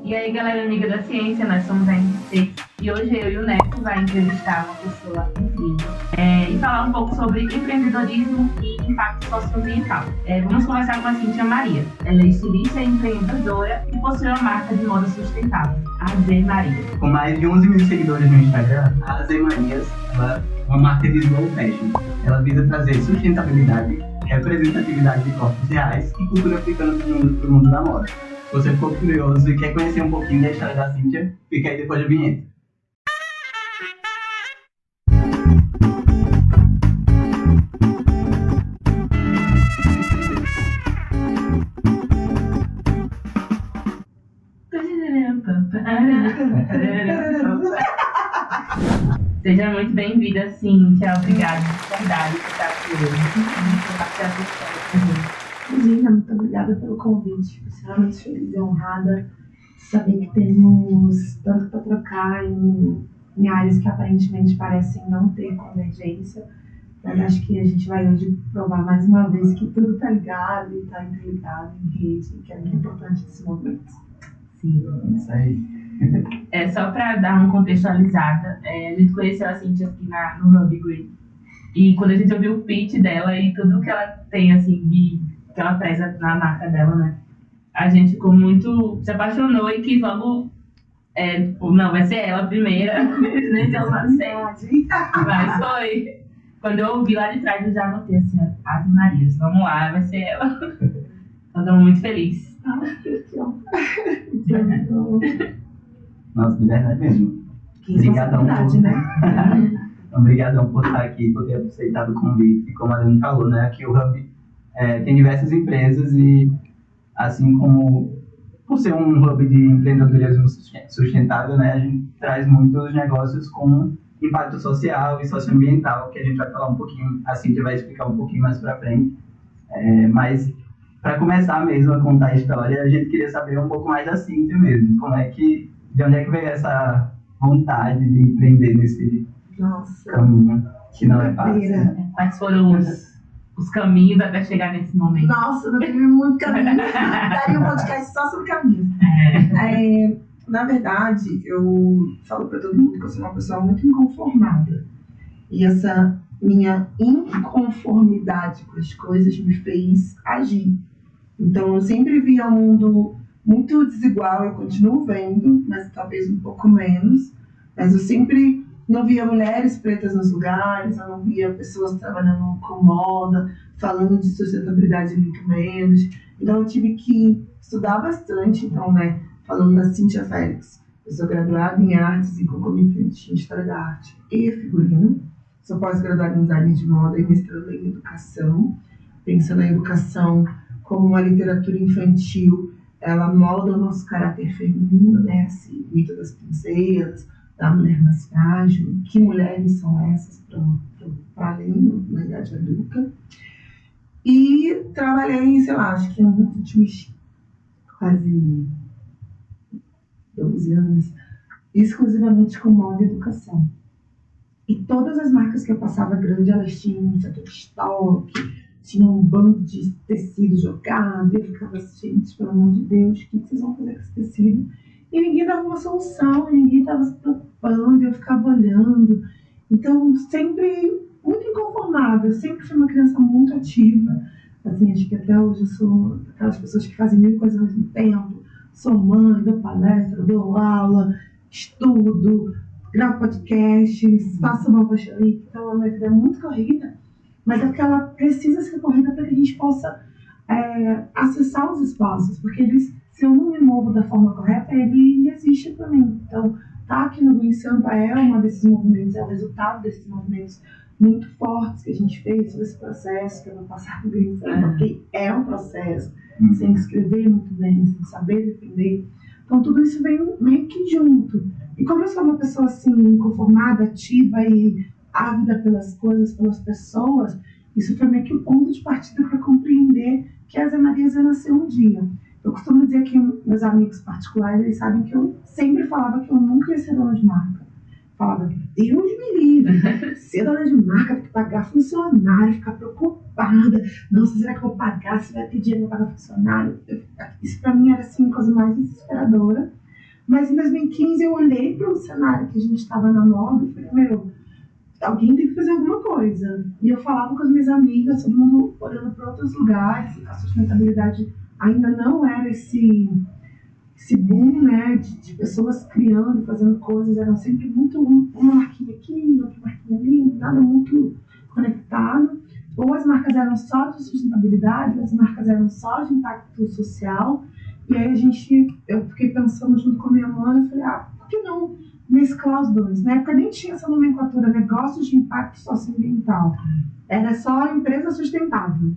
E aí, galera amiga da ciência, nós somos a NC e hoje eu e o Neto vai entrevistar uma pessoa incrível e falar um pouco sobre empreendedorismo e impacto socioambiental. Vamos conversar com a Cíntia Maria. Ela é estilista e empreendedora e possui uma marca de moda sustentável, a Z Maria. Com mais de 11 mil seguidores no Instagram, a Z Marias é uma marca de slow fashion. Ela visa trazer sustentabilidade, representatividade de corpos reais e cultura africana para o mundo da moda. Se você ficou curioso e quer conhecer um pouquinho da história da Cíntia, fica aí depois da vinheta. Seja muito bem-vinda, Cíntia. Obrigada de verdade por estar aqui hoje. Imagina, muito obrigada pelo convite. Extremamente feliz e honrada de saber que temos tanto para trocar em áreas que aparentemente parecem não ter convergência. Mas acho que a gente vai hoje provar mais uma vez que tudo está ligado e está interligado em rede, que é muito importante nesse momento. Sim, Isso aí. Só para dar uma contextualizada, a gente conheceu a Cíntia aqui no Hub Green. E quando a gente ouviu o pitch dela e tudo que ela tem, assim, que ela preza na marca dela, né? A gente ficou muito... se apaixonou e quis logo... não, vai ser ela a primeira. Nem se ela nascer. Mas foi. Quando eu ouvi lá de trás, eu já anotei assim, Ave Marias, vamos lá, vai ser ela. Então, estamos muito felizes. Nossa, de verdade mesmo. Obrigadão Obrigadão por estar aqui, por ter aceitado o convite. Como a Dani falou, né? Aqui o Hub tem diversas empresas e, assim como por ser um hub de empreendedorismo sustentável, né? A gente traz muitos negócios com impacto social e socioambiental, que a gente vai falar um pouquinho, a Cíntia vai explicar um pouquinho mais pra frente. Mas, para começar mesmo a contar a história, a gente queria saber um pouco mais da Cíntia mesmo. De onde é que veio essa vontade de empreender nesse caminho, que não é fácil, né? Quais foram os caminhos até chegar nesse momento? Nossa, não teve muito caminho. Daria um podcast só sobre caminho. Na verdade, eu falo para todo mundo que eu sou uma pessoa muito inconformada. E essa minha inconformidade com as coisas me fez agir. Então, eu sempre via o mundo muito desigual, eu continuo vendo, mas talvez um pouco menos. Mas eu sempre não via mulheres pretas nos lugares, eu não via pessoas trabalhando com moda, falando de sustentabilidade muito menos. Então eu tive que estudar bastante. Então, né, falando da Cíntia Félix, eu sou graduada em artes e concomitante em História da Arte e Figurino. Sou pós-graduada em design de moda e mestrando em educação, pensando na educação como uma literatura infantil. Ela molda o nosso caráter feminino, né? Esse mito das princesas, da mulher mais frágil, que mulheres são essas para além da idade adulta. E trabalhei, sei lá, acho que nos últimos quase 12 anos, exclusivamente com moda e educação. E todas as marcas que eu passava grande, elas tinham um setor de estoque, tinham um bando de tecido jogado, e eu ficava assim, gente, pelo amor de Deus, o que vocês vão fazer com esse tecido? E ninguém dava uma solução, ninguém estava se preocupando, eu ficava olhando. Então, sempre muito inconformada, eu sempre fui uma criança muito ativa. Assim, acho que até hoje eu sou aquelas pessoas que fazem mil coisas ao mesmo tempo. Sou mãe, dou palestra, dou aula, estudo, gravo podcasts, faço uma fashion week. Então, a minha vida é muito corrida. Mas é porque ela precisa ser corrida para que a gente possa acessar os espaços, porque se eu não me movo da forma correta, ele não existe para mim. Então, tá aqui no Green Sampa é um desses movimentos, é o resultado desses movimentos muito fortes que a gente fez, todo esse processo que eu vou passar no Green Sampa, porque é um processo, você tem que escrever muito bem, você tem que saber defender. Então, tudo isso vem meio que junto. E como eu sou uma pessoa assim, inconformada, ativa e ávida pelas coisas, pelas pessoas, isso foi meio que o ponto de partida para compreender que a Z Marias ia nascer um dia. Eu costumo dizer que meus amigos particulares, eles sabem que eu sempre falava que eu nunca ia ser dona de marca. Falava, Deus me livre, ser dona de marca, tem que pagar funcionário, ficar preocupada. Nossa, será que eu vou pagar? Se vai ter dinheiro para pagar funcionário? Isso para mim era assim, a coisa mais desesperadora. Mas em 2015 eu olhei para o cenário que a gente estava na moda e falei, alguém tem que fazer alguma coisa. E eu falava com as minhas amigas, todo mundo olhando para outros lugares, a sustentabilidade ainda não era esse boom, né, de pessoas criando, fazendo coisas, eram sempre muito uma marquinha aqui, outra marquinha ali, nada muito conectado. Ou as marcas eram só de sustentabilidade, ou as marcas eram só de impacto social. E aí eu fiquei pensando junto com a minha mãe, eu falei, por que não mesclar os dois? Na época nem tinha essa nomenclatura, negócios de impacto socioambiental. Era só empresa sustentável.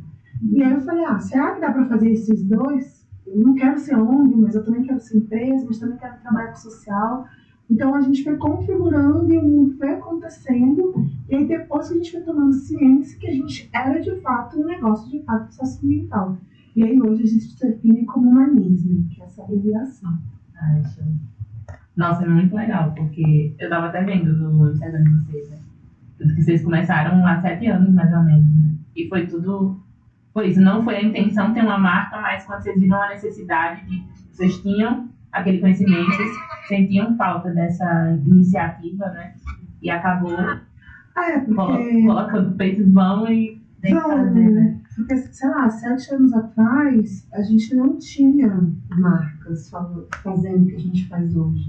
E aí eu falei, será que dá para fazer esses dois? Eu não quero ser ONG, mas eu também quero ser empresa, mas também quero trabalhar com social. Então a gente foi configurando e o mundo foi acontecendo. E aí depois que a gente foi tomando ciência que a gente era de fato um negócio de impacto socioambiental. E aí hoje a gente se define como uma NISM, que é essa abreviação. Show. Nossa, é muito legal, porque eu estava até vendo no Instagram de vocês, né? Tudo que vocês começaram há 7 anos, mais ou menos, né? E foi isso. Não foi a intenção ter uma marca, mas quando vocês viram a necessidade vocês tinham aquele conhecimento, vocês sentiam falta dessa iniciativa, né? E acabou colocando o peito em vão e tem que fazer, né? Porque, sei lá, 7 anos atrás, a gente não tinha marcas fazendo o que a gente faz hoje.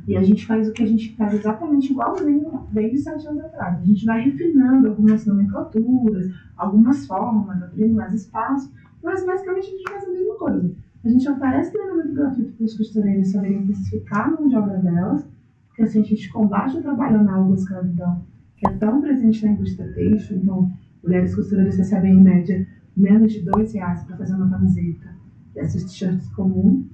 E a gente faz o que a gente faz exatamente igualzinho desde 7 anos atrás. A gente vai refinando algumas nomenclaturas, algumas formas, abrindo mais espaço, mas basicamente a gente faz a mesma coisa. A gente oferece treinamento gratuito para os costureiros saberem especificar a mão de obra delas, porque assim a gente combate o trabalho análogo à escravidão, que é tão presente na indústria têxtil. Então, mulheres costureiras recebem em média menos de R$2 para fazer uma camiseta dessas t-shirts comuns.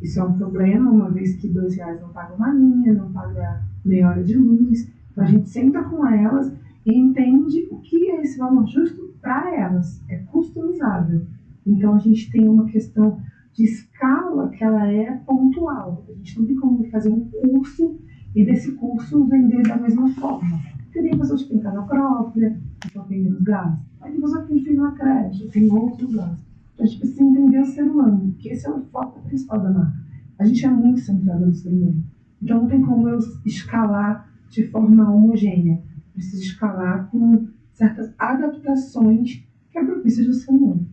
Isso é um problema, uma vez que R$2 não paga uma linha, não paga meia hora de luz. Então a gente senta com elas e entende o que é esse valor justo para elas. É customizável. Então a gente tem uma questão de escala que ela é pontual. A gente não tem como fazer um curso e desse curso vender da mesma forma. Porque tem pessoas que têm casa própria, que estão vendendo gás. Aí tem pessoas que têm filho na creche, tem outros gás. Então a gente precisa entender o ser humano, que esse é o foco principal da marca. A gente é muito centrado no ser humano. Então não tem como eu escalar de forma homogênea. Preciso escalar com certas adaptações que é propícias do ser humano.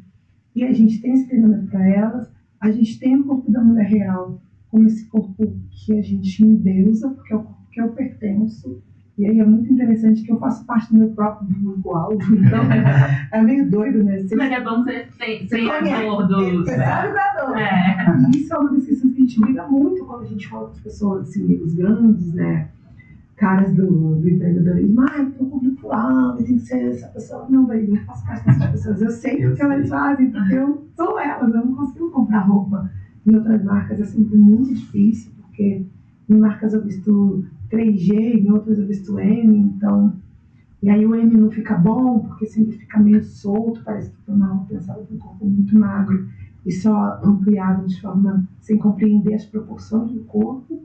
E a gente tem esse treinamento para elas, a gente tem o corpo da mulher real como esse corpo que a gente endeusa, porque é o corpo que eu pertenço. E aí é muito interessante que eu faço parte do meu próprio público-alvo, então é meio doido, né? Mas é bom ser criador do... Você sabe da dor. E isso é uma das questões que a gente briga muito quando a gente fala com as pessoas, assim, os grandes, né? Caras do empreendedorismo, tem um público-alvo, tem que ser essa pessoa. Não, velho, eu faço parte dessas pessoas. Eu sei o que elas fazem, porque eu sou elas, eu não consigo comprar roupa em outras marcas, é sempre muito difícil, porque em marcas eu visto 3G, em outras eu visto M, então... E aí o M não fica bom, porque sempre fica meio solto, parece que foi mal pensado para um corpo muito magro e só ampliado de forma sem compreender as proporções do corpo.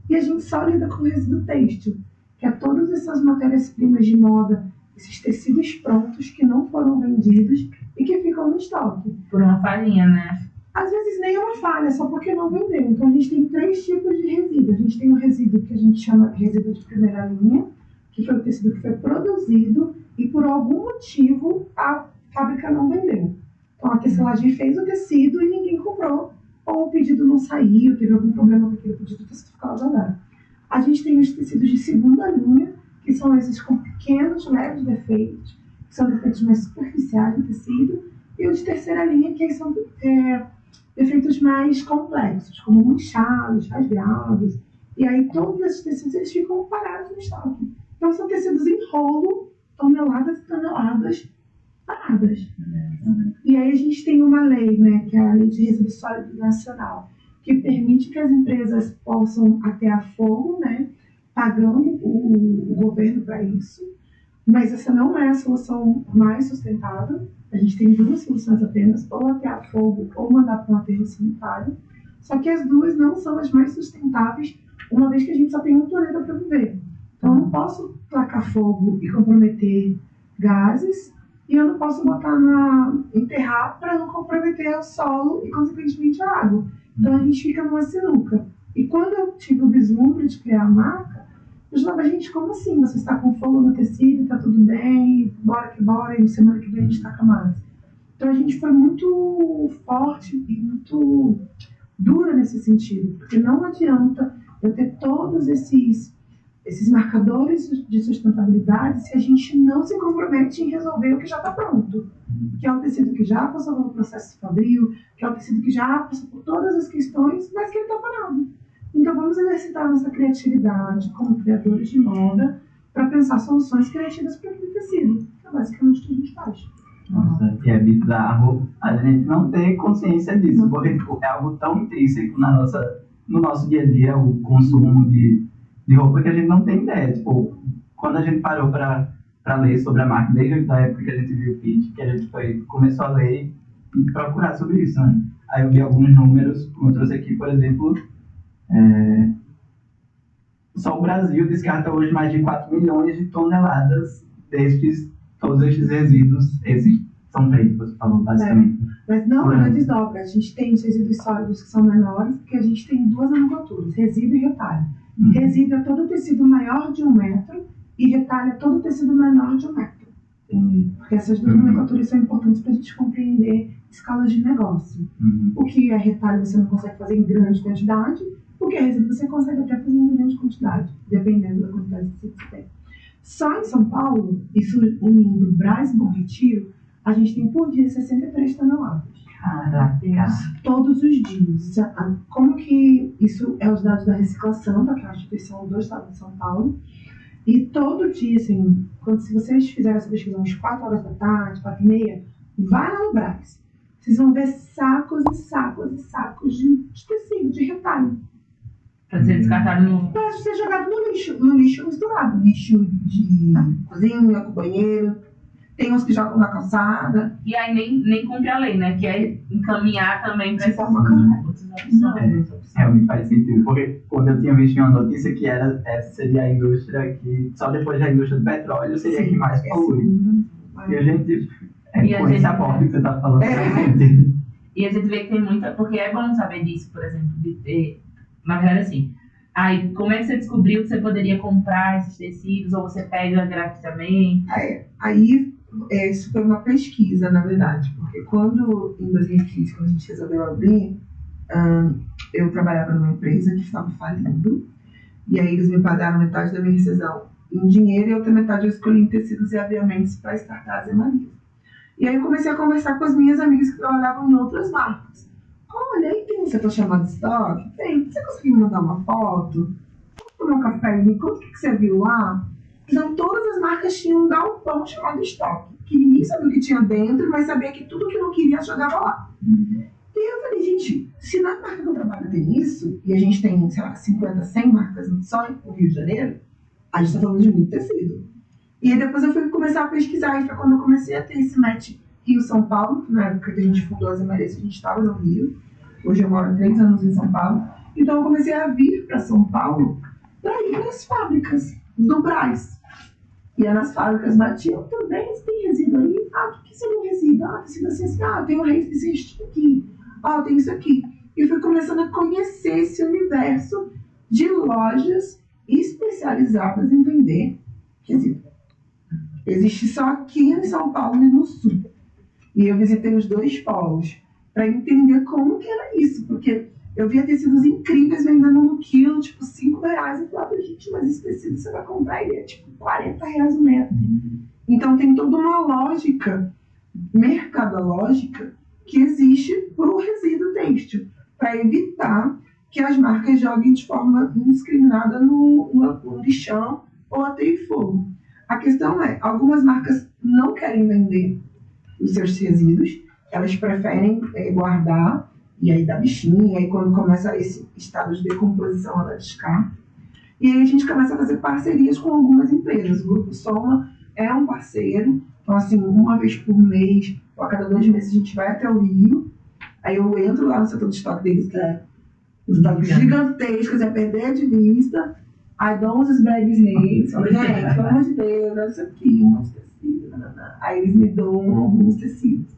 E a gente só lida com o resíduo têxtil, que é todas essas matérias-primas de moda, esses tecidos prontos que não foram vendidos e que ficam no estoque. Por uma farinha, né? Às vezes nem é uma falha, só porque não vendeu. Então a gente tem 3 tipos de resíduo. A gente tem um resíduo que a gente chama de resíduo de primeira linha, que foi o tecido que foi produzido e por algum motivo a fábrica não vendeu. Então a tecelagem fez o tecido e ninguém comprou, ou o pedido não saiu, teve algum problema com aquele pedido, o tecido ficou lá jogado. A gente tem os tecidos de segunda linha, que são esses com pequenos, leves defeitos, que são defeitos mais superficiais do tecido, e os de terceira linha, que são defeitos mais complexos, como manchados, rasgados. E aí todos esses tecidos eles ficam parados no estoque. Então são tecidos em rolo, toneladas e toneladas paradas. E aí a gente tem uma lei, né, que é a Lei de Resíduos Sólidos Nacional, que permite que as empresas possam atear fogo, né, pagando o governo para isso. Mas essa não é a solução mais sustentável. A gente tem 2 soluções apenas, ou atear fogo ou mandar para um aterro sanitário. Só que as 2 não são as mais sustentáveis, uma vez que a gente só tem um planeta para viver. Então eu não posso tacar fogo e comprometer gases, e eu não posso enterrar para não comprometer o solo e, consequentemente, a água. Então a gente fica numa sinuca. E quando eu tive o vislumbre de criar a marca, eu falava, gente, como assim? Você está com fogo no tecido, está tudo bem, bora que bora, e semana que vem a gente taca mais. Então a gente foi muito forte e muito dura nesse sentido, porque não adianta eu ter todos esses marcadores de sustentabilidade se a gente não se compromete em resolver o que já está pronto, que é o tecido que já passou pelo processo fabril, que é o tecido que já passou por todas as questões, mas que ele está parado. Então vamos exercitar nossa criatividade como criadores de moda para pensar soluções criativas para aquele tecido, que é basicamente o que a gente faz. Nossa, que é bizarro a gente não ter consciência disso, porque tipo, é algo tão intrínseco no nosso dia a dia, o consumo de roupa, que a gente não tem ideia. Tipo, quando a gente parou para ler sobre a marca, desde a época que a gente viu o pitch, que a gente começou a ler e procurar sobre isso, né? Aí eu vi alguns números, como eu trouxe aqui, por exemplo, só o Brasil descarta hoje mais de 4 milhões de toneladas todos estes resíduos. Esses são 3 que você falou, basicamente. Mas não é desdobra. A gente tem os resíduos sólidos que são menores, porque a gente tem 2 nomenclaturas, resíduo e retalho. Resíduo é todo tecido maior de 1 metro e retalho é todo tecido menor de 1 metro. Porque essas 2 nomenclaturas são importantes para a gente compreender escalas de negócio. O que é retalho você não consegue fazer em grande quantidade, o que é resíduo você consegue até fazer em grande quantidade, dependendo da quantidade de tecido que você tem. Só em São Paulo, isso unindo Brás e Bom Retiro, a gente tem por dia 63 toneladas. Caraca. Todos os dias. Como que isso é os dados da reciclação, que é a instituição do Estado de São Paulo. E todo dia, assim, se vocês fizerem essa pesquisa às 4 horas da tarde, 4h30, vai lá no Brás. Vocês vão ver sacos e sacos e sacos de tecido, de retalho. Para ser descartado para ser jogado no lixo misturado. Lixo de cozinha, com banheiro. Tem uns que jogam na calçada. E aí nem cumpre a lei, né? Que é encaminhar também para de forma correta. Realmente faz sentido. Porque quando eu tinha visto em uma notícia que essa seria a indústria que, só depois da indústria do petróleo, seria a que mais polui. E a gente, com esse aporte que você está falando, E a gente vê que tem muita... Porque é bom saber disso, por exemplo, de ter... Na verdade, assim, aí, como é que você descobriu que você poderia comprar esses tecidos, ou você pega gratuitamente? Aí, isso foi uma pesquisa, na verdade, porque quando, em 2015, quando a gente resolveu abrir, eu trabalhava numa empresa que estava falindo, e aí eles me pagaram metade da minha rescisão em dinheiro, e a outra metade eu escolhi em tecidos e aviamentos para startar a Zé Maria. E aí eu comecei a conversar com as minhas amigas que trabalhavam em outras marcas. Olha, aí tem um setor chamado estoque? Tem. Você conseguiu mandar uma foto? Vamos tomar um café e me conta o que você viu lá? Então, todas as marcas tinham um galpão chamado estoque, que ninguém sabia o que tinha dentro, mas sabia que tudo que não queria jogava lá. E eu falei, gente, se na marca que eu trabalho tem isso, e a gente tem, sei lá, 50, 100 marcas só no Rio de Janeiro, a gente está falando de muito tecido. E aí depois eu fui começar a pesquisar, e foi quando eu comecei a ter esse match Rio-São Paulo, na época que a gente fundou a Zé Maria, a gente estava no Rio. Hoje eu moro há 3 anos em São Paulo. Então eu comecei a vir para São Paulo para ir nas fábricas do Brás. E aí nas fábricas batiam também, se tem resíduo aí? O que seria um resíduo? Tecido assim, tem um resíduo aqui. Tem isso aqui. E fui começando a conhecer esse universo de lojas especializadas em vender resíduo. Existe só aqui em São Paulo e no Sul. E eu visitei os 2 polos para entender como que era isso, porque eu via tecidos incríveis vendendo no quilo, tipo, R$5. Eu falava, gente, mas esse tecido você vai comprar, ele é tipo R$40 o metro. Então tem toda uma lógica mercadológica que existe para o resíduo têxtil, para evitar que as marcas joguem de forma indiscriminada no lixão ou até em fogo. A questão é, algumas marcas não querem vender os seus resíduos, elas preferem guardar, e aí dá bichinho, e aí quando começa esse estado de decomposição, ela descarta. E aí a gente começa a fazer parcerias com algumas empresas. O Grupo Soma é um parceiro, então assim, uma vez por mês, ou a cada 2 meses a gente vai até o Rio, aí eu entro lá no setor de estoque deles, que é um estoque gigantesco, é perder de vista, aí dou uns esbregues neles, falo, gente, pelo amor de Deus, olha isso aqui, um monte de tecido, aí eles me dão alguns tecidos.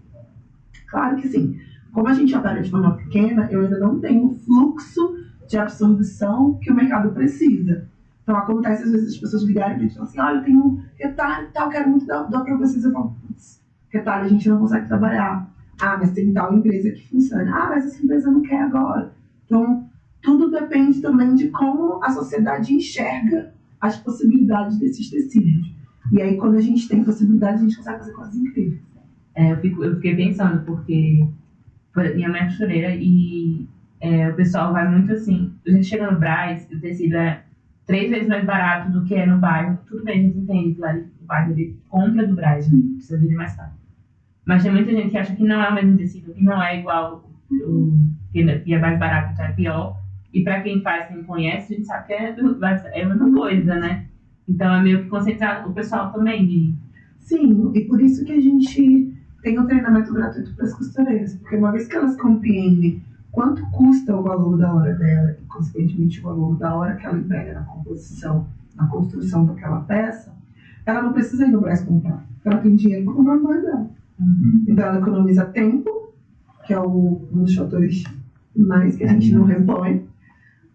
Claro que sim, como a gente opera de forma pequena, eu ainda não tenho fluxo de absorção que o mercado precisa. Então acontece às vezes as pessoas ligarem e falam assim, olha, eu tenho um retalho e tal, quero muito dar para vocês. Eu falo, putz, retalho a gente não consegue trabalhar. Ah, mas tem tal empresa que funciona. Ah, mas essa empresa não quer agora. Então, tudo depende também de como a sociedade enxerga as possibilidades desses tecidos. E aí, quando a gente tem possibilidade, a gente consegue fazer coisas incríveis. Eu fiquei pensando, porque minha mãe é costureira e o pessoal vai muito assim. A gente chega no Brás, o tecido é 3 vezes mais barato do que é no bairro. Tudo bem, a gente entende que lá no bairro ele compra do Brás, precisa vender mais caro. Mas tem muita gente que acha que não é o mesmo tecido, que não é igual que é mais barato, então é pior. E para quem faz, quem conhece, a gente sabe que é a mesma coisa, né? Então é meio que concentrar o pessoal também. Sim, e por isso que a gente tem um treinamento gratuito para as costureiras. Porque uma vez que elas compreendem quanto custa o valor da hora dela e, consequentemente, o valor da hora que ela emprega na composição, na construção daquela peça, ela não precisa ir no Brás comprar. Ela tem dinheiro para comprar no Brás dela. Então ela economiza tempo, que é um dos fatores mais que a gente não repõe,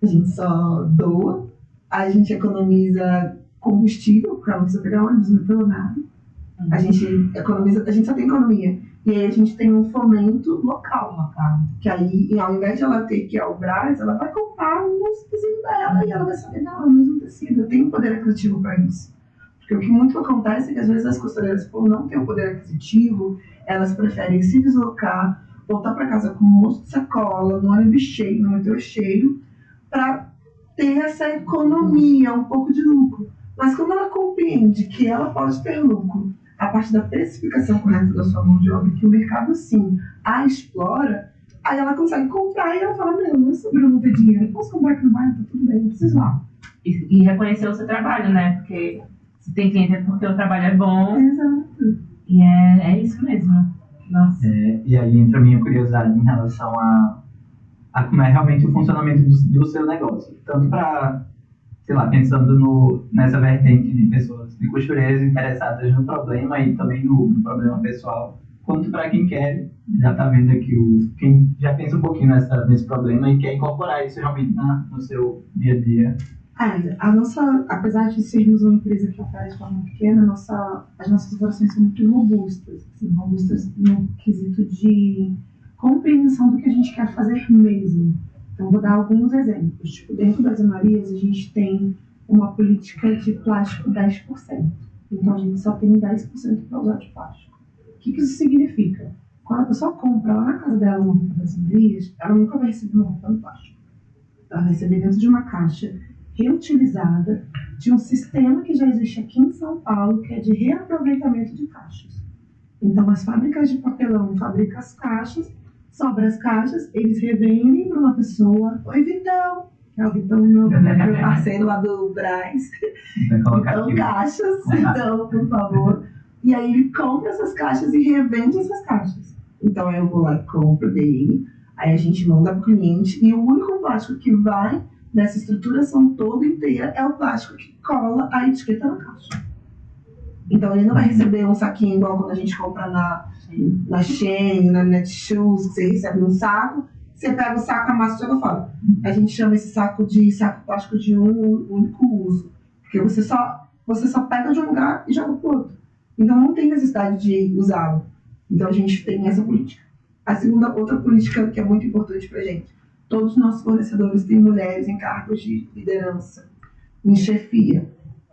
a gente só doa. A gente economiza combustível, porque ela não precisa pegar ônibus, não pelo nada. A gente economiza, a gente só tem economia. E aí a gente tem um fomento local. Que aí, ao invés de ela ter que ir ao Brás, ela vai comprar um vizinho dela e ela vai saber, não, é o mesmo tecido, eu tenho poder aquisitivo para isso. Porque o que muito acontece é que às vezes as costureiras, por não ter o poder aquisitivo, elas preferem se deslocar, voltar para casa com um monte de sacola, no ônibus cheio, no metrô cheio, para ter essa economia, um pouco de lucro. Mas quando ela compreende que ela pode ter lucro a partir da precificação correta da sua mão de obra, que o mercado sim a explora, aí ela consegue comprar e ela fala, não é sobre eu não ter dinheiro, eu posso comprar aqui no bairro, tá tudo bem, não preciso lá. E reconhecer o seu trabalho, né? Porque se tem cliente é porque o trabalho é bom. Exato. E é isso mesmo. Nossa. E aí entra a minha curiosidade em relação a como é realmente o funcionamento do seu negócio. Tanto para, sei lá, pensando nessa vertente de pessoas, de costureiras interessadas no problema e também no problema pessoal, quanto para quem quer, já está vendo aqui, quem já pensa um pouquinho nesse problema e quer incorporar isso realmente no seu dia a dia. Apesar de sermos uma empresa que opera de forma pequena, as nossas operações são muito robustas. Assim, robustas no quesito de compreensão do que a gente quer fazer mesmo. Então, vou dar alguns exemplos. Tipo, dentro das Marias, a gente tem uma política de plástico 10%. Então, a gente só tem 10% para usar de plástico. O que isso significa? Quando a pessoa compra lá na casa dela uma roupa das Marias, ela nunca vai receber uma roupa no plástico. Ela vai receber dentro de uma caixa reutilizada de um sistema que já existe aqui em São Paulo, que é de reaproveitamento de caixas. Então, as fábricas de papelão fabricam as caixas, sobra as caixas, eles revendem para uma pessoa. Oi, Vitão! Que é o Vitão, meu parceiro lá do Brás. Então, caixas, então, por favor. E aí ele compra essas caixas e revende essas caixas. Então, aí eu vou lá e compro dele, aí a gente manda para o cliente, e o único plástico que vai nessa estruturação toda inteira é o plástico que cola a etiqueta na caixa. Então ele não vai receber um saquinho igual quando a gente compra na Shein, na Netshoes, que você recebe um saco, você pega o saco, amassa e joga fora. A gente chama esse saco de saco plástico de um único uso, porque você só pega de um lugar e joga pro outro. Então não tem necessidade de usá-lo. Então a gente tem essa política. Outra política que é muito importante pra gente: todos os nossos fornecedores têm mulheres em cargos de liderança, em chefia,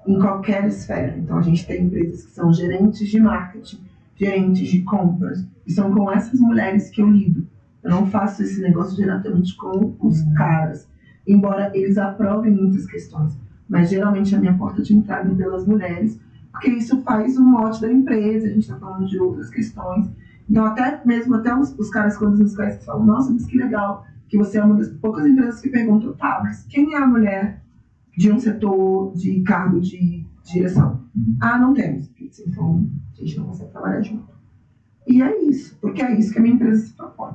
em qualquer esfera. Então, a gente tem empresas que são gerentes de marketing, gerentes de compras, e são com essas mulheres que eu lido. Eu não faço esse negócio diretamente com os caras, embora eles aprovem muitas questões. Mas, geralmente, a minha porta de entrada é pelas mulheres, porque isso faz um mote da empresa, a gente está falando de outras questões. Então, até os caras, quando nos conhecem, falam, nossa, mas que legal, que você é uma das poucas empresas que perguntam, tá, mas quem é a mulher de um setor de cargo de direção? Ah, não temos. Então, a gente não consegue trabalhar junto. E é isso, porque é isso que a minha empresa se propõe.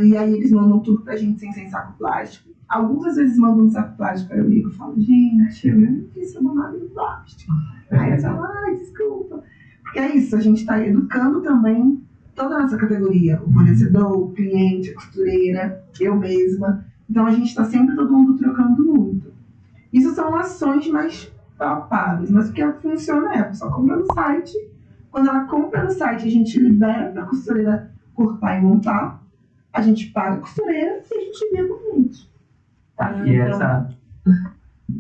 E aí eles mandam tudo pra gente sem saco plástico. Algumas vezes mandam um saco plástico, aí eu ligo e falo, gente, eu não quis nada em plástico. Aí eles falam, ai, desculpa. Porque é isso, a gente está educando também toda a nossa categoria, o fornecedor, o cliente, a costureira, eu mesma. Então a gente está sempre todo mundo trocando muito. Isso são ações mais palpáveis, mas o que funciona é a pessoa compra no site. Quando ela compra no site, a gente libera para a costureira cortar e montar. A gente paga a costureira e a gente envia para o cliente. Tá, e essa...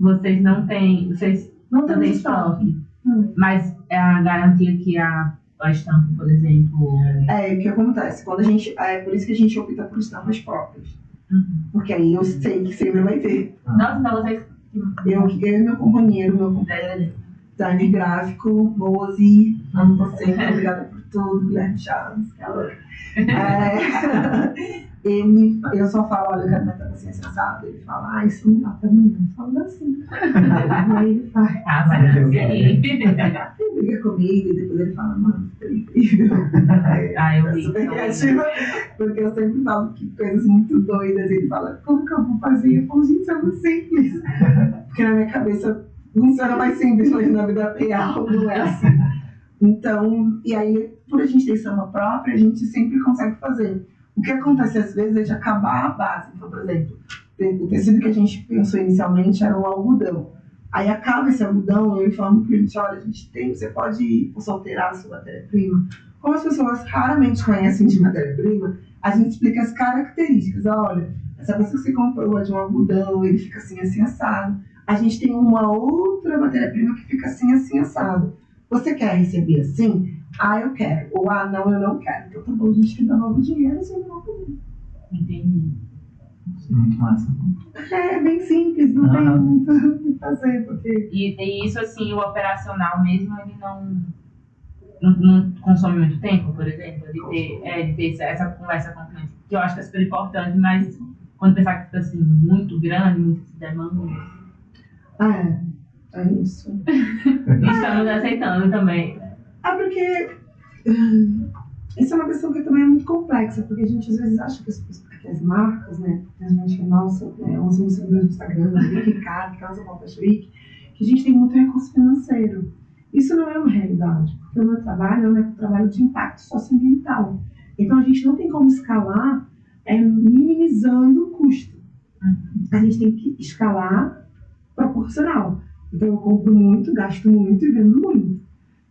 Vocês não têm têm estoque, mas é a garantia que a estampa, por exemplo... O que acontece? Quando a gente, é por isso que a gente opta por estampas próprias. Porque aí eu sei que sempre vai ter. Nossa, então vocês... Eu e meu companheiro, designer gráfico, Mozi, amo você, muito obrigada por tudo, Guilherme Chaves, eu só falo, olha, eu quero meter assim, sensado. Ele fala, isso não dá pra mim, eu falo assim. E aí ele faz. Mas assim... Ele briga comigo e depois ele fala, mano, foi incrível. Eu vi. Super criativa, porque eu sempre falo que coisas muito doidas. Ele fala, como que eu vou fazer? Eu falo, gente, isso é muito simples. Porque na minha cabeça funciona mais simples, mas na vida real não é assim. Então, e aí, por a gente ter estampa própria, a gente sempre consegue fazer. O que acontece às vezes é de acabar a base. Então, por exemplo, o tecido que a gente pensou inicialmente era um algodão. Aí acaba esse algodão e eu informo o cliente, olha, você pode alterar a sua matéria-prima. Como as pessoas raramente conhecem de matéria-prima, a gente explica as características. Olha, essa peça que você comprou é de um algodão, ele fica assim, assim, assado. A gente tem uma outra matéria-prima que fica assim, assim, assado. Você quer receber assim? Eu quero. Ou, não, eu não quero. Então tá bom, a gente te dá novo dinheiro, você não vai comer. Entendi. Muito massa. É bem simples, não tem muito o que fazer, porque... E isso, assim, o operacional mesmo, ele não consome muito tempo, por exemplo, de ter essa conversa com o cliente, que eu acho que é super importante, mas quando pensar que fica, assim, muito grande, muito demanda... É isso. Estamos aceitando também. Porque isso é uma questão que também é muito complexa, porque a gente às vezes acha que as marcas, né, a gente, nossa, usam seguidores do Instagram, que casa com a Fashion Week, que a gente tem muito recurso financeiro. Isso não é uma realidade, porque o meu trabalho é um trabalho de impacto socioambiental. Então a gente não tem como escalar minimizando o custo. A gente tem que escalar proporcional. Então eu compro muito, gasto muito e vendo muito.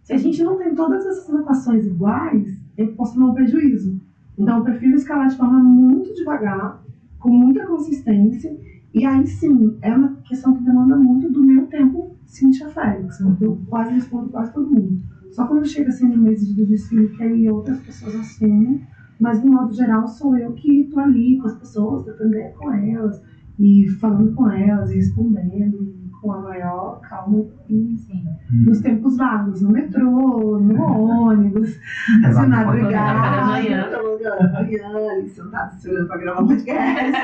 Se a gente não tem todas essas equações iguais, eu posso tomar um prejuízo. Então eu prefiro escalar de forma muito devagar, com muita consistência, e aí sim, é uma questão que demanda muito do meu tempo, Cíntia Félix, porque eu quase respondo quase todo mundo. Só quando chega assim no mês do desfile que aí outras pessoas assumem, mas de modo geral sou eu que estou ali com as pessoas, defendendo com elas, e falando com elas, e respondendo, com a maior calma e sim, nos tempos vagos, no metrô, no ônibus, de madrugada, ali sentado segurando para gravar um podcast.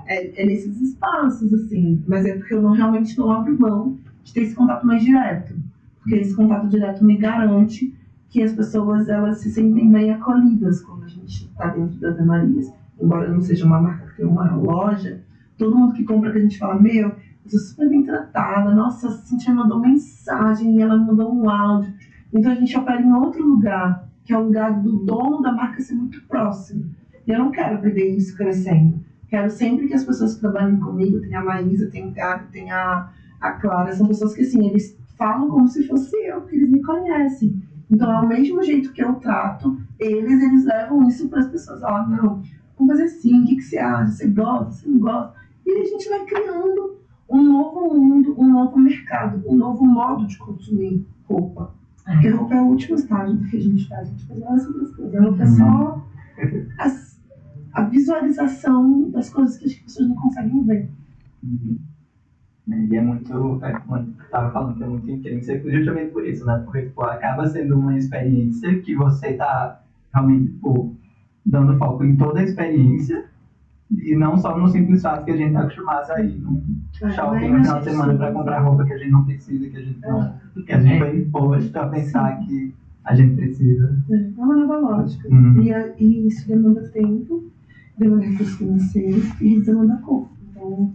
É nesses espaços, assim, mas é porque eu realmente não abro mão de ter esse contato mais direto, porque esse contato direto me garante que as pessoas elas se sentem bem acolhidas quando a gente está dentro das Zé Marias. Embora não seja uma marca que tem uma loja, todo mundo que compra que a gente fala, eu sou super bem tratada, nossa, a Cíntia mandou mensagem e ela mandou um áudio. Então a gente opera em outro lugar, que é o lugar do dono da marca ser muito próximo. E eu não quero perder isso crescendo. Quero sempre que as pessoas que trabalham comigo, tem a Maísa, tem o Gabi, tem a Clara, são pessoas que assim, eles falam como se fosse eu, que eles me conhecem. Então é o mesmo jeito que eu trato, eles levam isso para as pessoas. Não, vamos fazer assim, o que você acha? Você gosta, você não gosta? E a gente vai criando um novo mundo, um novo mercado, um novo modo de consumir roupa. Porque roupa é o último estágio do que a gente faz várias outras coisas. A roupa é só a visualização das coisas que as pessoas não conseguem ver. E é muito, como eu estava falando, que é muito intrínseco justamente por isso, né? Porque acaba sendo uma experiência que você está realmente dando foco em toda a experiência, e não só no simples fato que a gente está acostumado a ir no shopping no final de semana para comprar roupa que a gente não precisa, que a gente não, que a gente foi imposto a pensar que a gente precisa. É uma nova lógica. E isso demanda tempo, demanda recursos financeiros e demanda corpo. Então,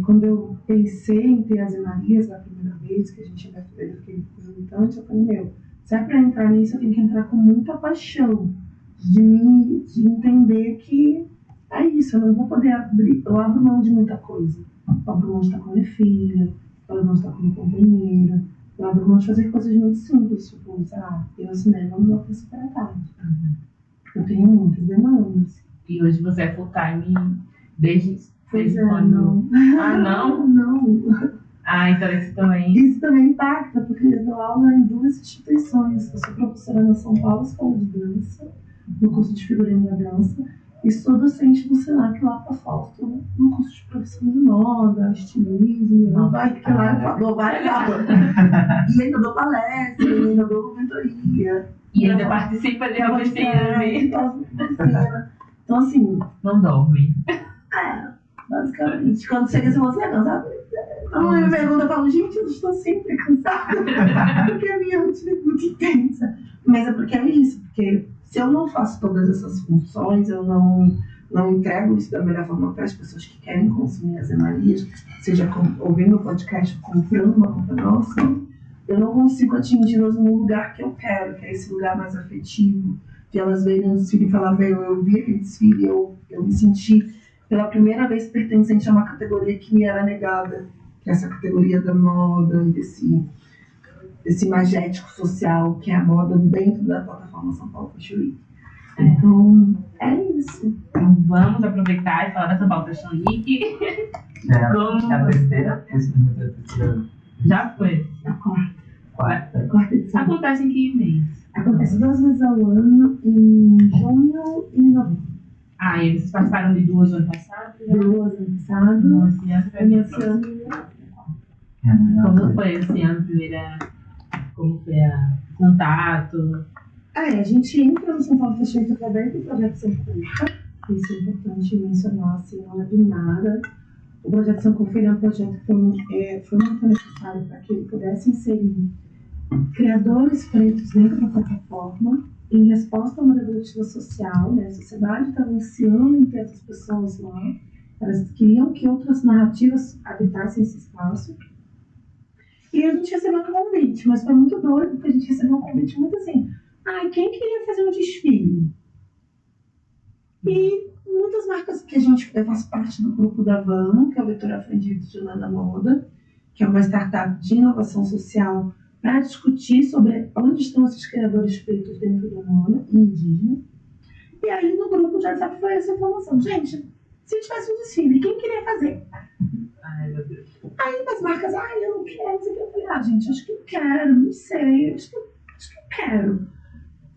quando eu pensei em ter as Zé Marias da primeira vez, que a gente ainda fez aquele representante, eu falei, se é para entrar nisso, eu tenho que entrar com muita paixão, de entender que é isso, eu não vou poder abrir, eu abro mão de muita coisa. Eu abro mão de estar com a minha filha, eu abro mão de estar com a minha companheira, eu abro mão de fazer coisas muito simples, tipo, sei lá, ir ao cinema não vou super à tarde. Eu tenho muitas demandas. E hoje você é full time desde Quando... não. Ah, não? Não. Ah, então isso também. Isso também impacta, porque eu dou aula em 2 instituições. Eu sou professora na São Paulo Escola de Dança, no curso de figurino da dança, e sou docente do Senac lá para Fausto, no curso de produção de moda, estilismo, não vai, porque lá eu dou várias aulas. E ainda dou palestra, e ainda dou mentoria. E ainda participa de oficina. Então, assim. Não dorme. Basicamente. Quando chega assim, você é cansado. Então, eu me pergunto, eu falo, gente, eu estou sempre cansada. Porque a minha rotina é muito intensa. Mas é porque é isso, porque se eu não faço todas essas funções, eu não entrego isso da melhor forma para as pessoas que querem consumir as Marias, seja ouvindo o podcast, comprando uma roupa nossa, eu não consigo atingi-las no lugar que eu quero, que é esse lugar mais afetivo, de elas verem o desfile e falar, eu vi aquele desfile, eu me senti pela primeira vez pertencente a uma categoria que me era negada, que é essa categoria da moda, desse magético social, que é a moda dentro da plataforma São Paulo Fashion Week. Então, é isso. Então vamos aproveitar e falar da São Paulo Fashion Week. É a terceira? Já foi. A quarta. Quarta. Edição. Acontece em que mês? Acontece 2 vezes ao ano, em junho e em novembro. Ah, e eles participaram de 2 ano passado? 2 ano passado. Nossa, e essa foi E esse ano. Como foi esse ano, primeira? Como foi o contato? A gente entra no São Paulo Fashion Week através do projeto Sancufa. Isso é importante mencionar, assim, não é do nada. O projeto Sancufa é um projeto que foi muito necessário para que ele pudesse inserir criadores pretos dentro da plataforma em resposta a uma demanda social, né? A sociedade estava ansiando em ter essas pessoas lá. Elas queriam que outras narrativas habitassem esse espaço. E a gente recebeu um convite, mas foi muito doido, porque a gente recebeu um convite muito assim, quem queria fazer um desfile? E muitas marcas que eu faço parte do grupo da Vano, que é o Vetor à Frente de da Moda, que é uma startup de inovação social para discutir sobre onde estão esses criadores pretos dentro da moda e indígena. E aí no grupo de WhatsApp foi essa informação. Gente, se tivesse um desfile, quem queria fazer? Ai, meu Deus. Aí as marcas, eu não quero, não sei o que. Eu falei, gente, acho que eu quero, não sei, acho que eu quero.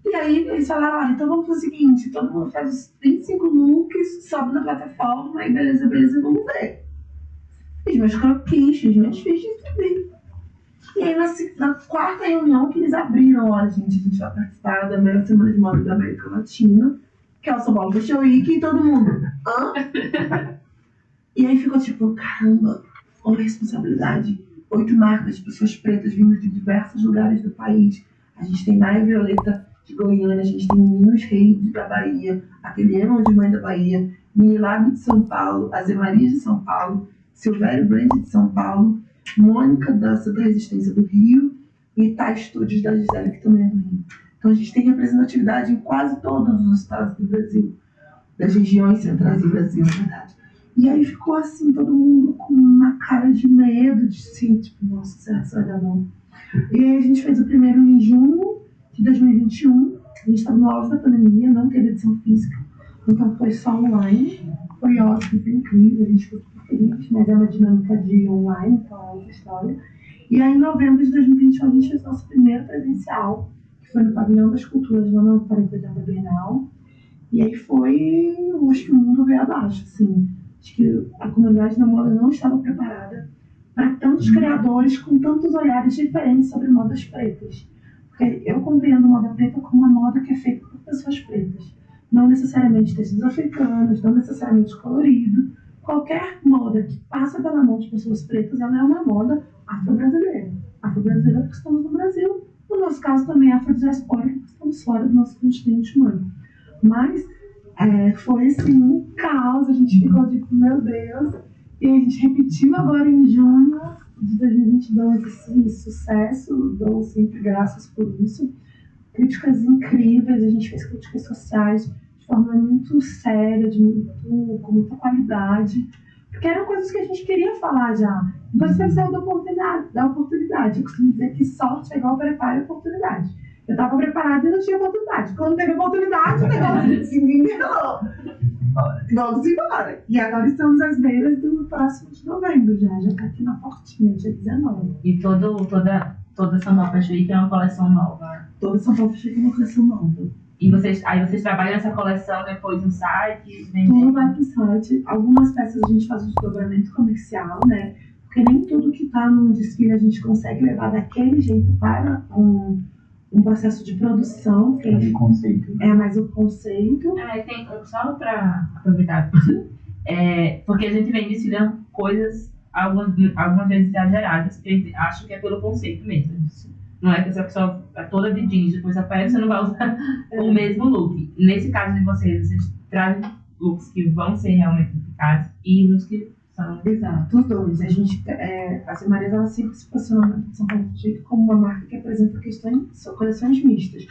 E aí eles falaram, então vamos fazer o seguinte, todo mundo faz os 25 looks, sobe na plataforma, e beleza, vamos ver. Fiz meus croquis, fiz minhas fichas e tudo. E aí na quarta reunião que eles abriram, olha gente, a gente vai participar da melhor semana de moda da América Latina, que é o São Paulo Fashion Week, e todo mundo, E aí ficou tipo, caramba, olha a responsabilidade. 8 marcas de pessoas pretas vindo de diversos lugares do país. A gente tem Maia Violeta de Goiânia, a gente tem Meninos Reis da Bahia, Ateliê Mão de Mãe da Bahia, Minilab de São Paulo, Azemarias de São Paulo, Silvério Brand de São Paulo, Mônica Dança da Resistência do Rio e Tá Estúdios da Gisele, que também é do Rio. Então a gente tem representatividade em quase todos os estados do Brasil, das regiões centrais do Brasil, na verdade. E aí ficou assim, todo mundo com uma cara de medo, de assim, tipo, nossa, será que isso vai dar bom? E aí a gente fez o primeiro em junho de 2021, a gente estava no auge da pandemia, não teve edição física, então foi só online, foi ótimo, foi incrível, a gente ficou super feliz, mas é uma dinâmica de online, então é outra história. E aí em novembro de 2021 a gente fez nosso primeiro presencial, que foi no Pavilhão das Culturas, lá no Parentedão da Bienal, e aí foi, eu acho que o mundo veio abaixo, assim. Acho que a comunidade da moda não estava preparada para tantos criadores com tantos olhares diferentes sobre modas pretas. Porque eu compreendo moda preta como uma moda que é feita por pessoas pretas. Não necessariamente tecidos africanos, não necessariamente colorido. Qualquer moda que passa pela mão de pessoas pretas, ela é uma moda afro-brasileira. Afro-brasileira porque estamos no Brasil. No nosso caso também afro-diaspórica porque estamos fora do nosso continente humano. Mas foi assim, um caos, a gente ficou tipo, meu Deus, e a gente repetiu agora em junho de 2022 esse sucesso, dou sempre graças por isso, críticas incríveis, a gente fez críticas sociais, forma muito séria, com muita qualidade, porque eram coisas que a gente queria falar já. Então você precisa da oportunidade. Eu costumo dizer que sorte é igual preparo e oportunidade. Eu estava preparada e não tinha oportunidade. Quando teve oportunidade, o negócio se enganou. Vamos embora. E agora estamos às beiras do próximo de novembro já está aqui na portinha, dia 19. E toda São Paulo Fashion Week é uma coleção nova. Toda São Paulo Fashion Week é uma coleção nova. E vocês trabalham essa coleção depois no site? Tudo vai pro site. Algumas peças a gente faz um desdobramento comercial, né? Porque nem tudo que está no desfile a gente consegue levar daquele jeito para um processo de produção, que é mais o conceito. Tem, só para aproveitar, porque a gente vem desfilando coisas algumas vezes exageradas, porque acho que é pelo conceito mesmo. Não é que essa pessoa é toda de jeans, depois a peça você não vai usar o mesmo look. Nesse caso de vocês trazem looks que vão ser realmente eficazes e uns que são... Exato, os dois. A Semarias, ela sempre se posiciona na São Paulo como uma marca que apresenta coleções mistas.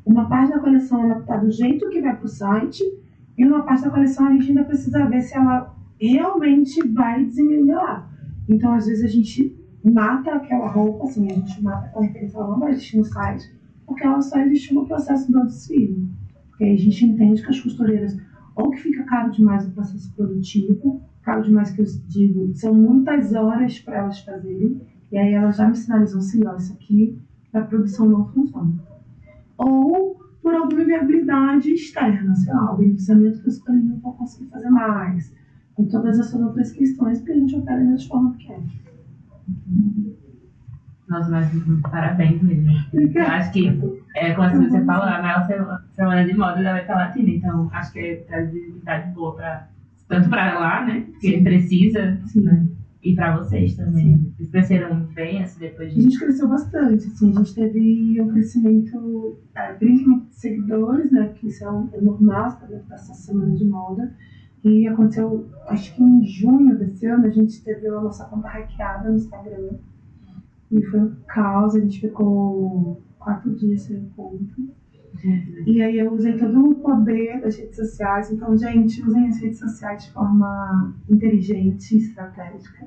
Uma parte da coleção ela está do jeito que vai para o site e uma parte da coleção a gente ainda precisa ver se ela realmente vai desenganar. Então, às vezes, a gente mata aquela roupa, assim, a gente mata aquela referência, ela não vai existir no site, porque ela só existe no processo do desfile. Porque aí a gente entende que as costureiras, ou que fica caro demais o processo produtivo, caro demais que eu digo, são muitas horas para elas fazerem, e aí elas já me sinalizam assim, ó, isso aqui da produção não funciona. Ou por alguma viabilidade externa, sei lá, o beneficiamento que eu escolhi não vou conseguir fazer mais. E todas essas outras questões, porque a gente opera da forma que é. Nossa, mas parabéns mesmo. Eu acho que, como você falou, a maior semana de moda da América Latina, então acho que traz visibilidade boa tanto para lá, né? Porque ele precisa, né? E para vocês também. Sim. Vocês cresceram bem assim, depois disso? A gente cresceu bastante, assim, a gente teve um crescimento, principalmente de seguidores, né? Que isso é normal dessa semana de moda. E aconteceu, acho que em junho desse ano, a gente teve a nossa conta hackeada no Instagram. E foi um caos, a gente ficou 4 dias sem conta. E aí eu usei todo o poder das redes sociais. Então, gente, usem as redes sociais de forma inteligente e estratégica.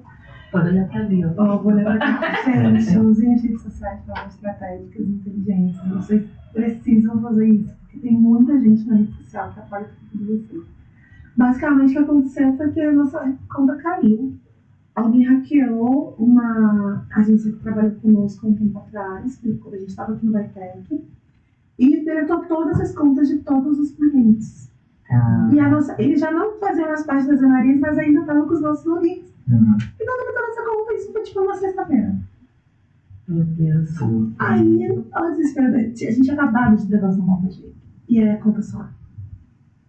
Pode olhar pra ali, ó. Vou olhar pra cá. Gente, usem as redes sociais de forma estratégicas e inteligentes. Vocês precisam fazer isso, porque tem muita gente na rede social que apoia tudo de vocês. Basicamente, o que aconteceu foi que a nossa conta caiu. Alguém hackeou uma agência que trabalhou conosco um tempo atrás, quando a gente estava aqui no Baitec, e deletou todas as contas de todos os clientes. E eles já não faziam mais parte das Semarias, mas ainda estavam com os nossos logins. Então, deletou nossa conta, isso foi tipo uma sexta-feira. Meu Deus. Aí, olha o desespero, a gente acabava de levar essa conta de e aí a conta só.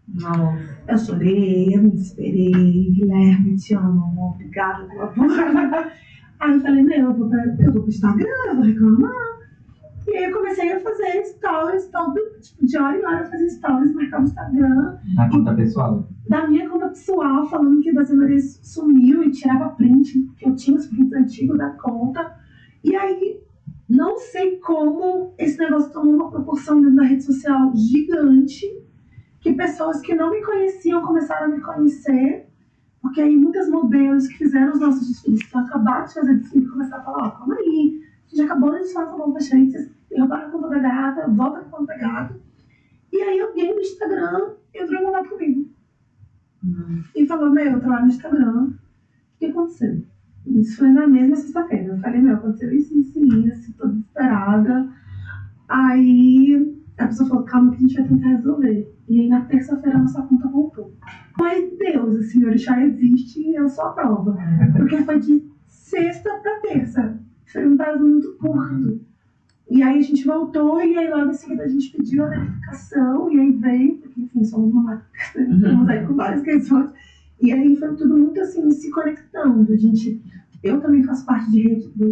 Não. Eu chorei, eu me desesperei, Guilherme, te amo, obrigada pela porra. Aí eu falei, eu vou pro Instagram, eu vou reclamar. E aí eu comecei a fazer stories, tipo, de hora em hora eu fazia stories, marcava o Instagram. Na conta pessoal? Da minha conta pessoal, falando que das Semarias sumiu e tirava print, porque eu tinha os prints antigos da conta. E aí, não sei como esse negócio tomou uma proporção dentro da rede social gigante, que pessoas que não me conheciam começaram a me conhecer, porque aí muitas modelos que fizeram os nossos desfiles, que acabaram de fazer desfile, começaram a falar, calma aí, a gente acabou de fazer essa bomba cheia, vocês roubaram a conta da gata, volta com a conta da gata. E aí alguém no Instagram entrou em contato comigo. E falou, eu tô lá no Instagram, o que aconteceu? Isso foi na mesma sexta-feira. Eu falei, aconteceu isso, tô desesperada. Aí a pessoa falou, calma que a gente vai tentar resolver. E aí na terça-feira a nossa conta voltou. Mas Deus, assim, o orixá existe e eu sou a prova. Porque foi de sexta pra terça. Foi um prazo muito curto. E aí a gente voltou e aí logo em seguida a gente pediu a verificação e aí veio, porque enfim, somos uma marca, estamos aí com várias questões. E aí foi tudo muito assim, se conectando. Eu também faço parte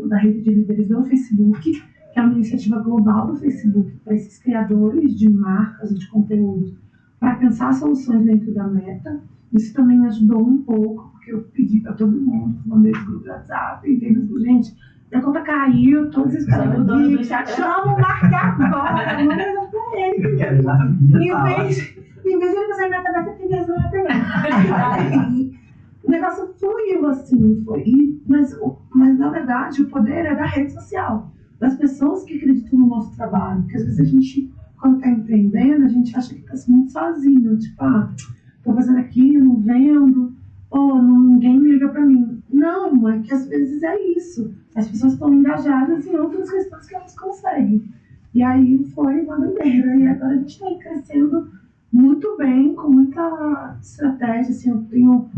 da rede de líderes do Facebook, que é uma iniciativa global do Facebook para esses criadores de marcas e de conteúdos, para pensar soluções dentro da meta. Isso também ajudou um pouco, porque eu pedi para todo mundo, mandei no grupo do WhatsApp, gente, minha conta caiu, todos esperando. Chama o Marco agora, manda pra ele. Em em vez de ele fazer meta-meta, tem que resolver meta-meta. O negócio fluiu assim, mas na verdade o poder é da rede social, das pessoas que acreditam no nosso trabalho. Porque às vezes a gente, quando está empreendendo, a gente acha que está muito sozinho, tipo, estou fazendo aqui, não vendo, ou ninguém me liga para mim. Não, é que às vezes é isso. As pessoas estão engajadas em outras questões que elas conseguem. E aí foi uma bandeira. E agora a gente está crescendo muito bem, com muita estratégia. Assim, eu tenho,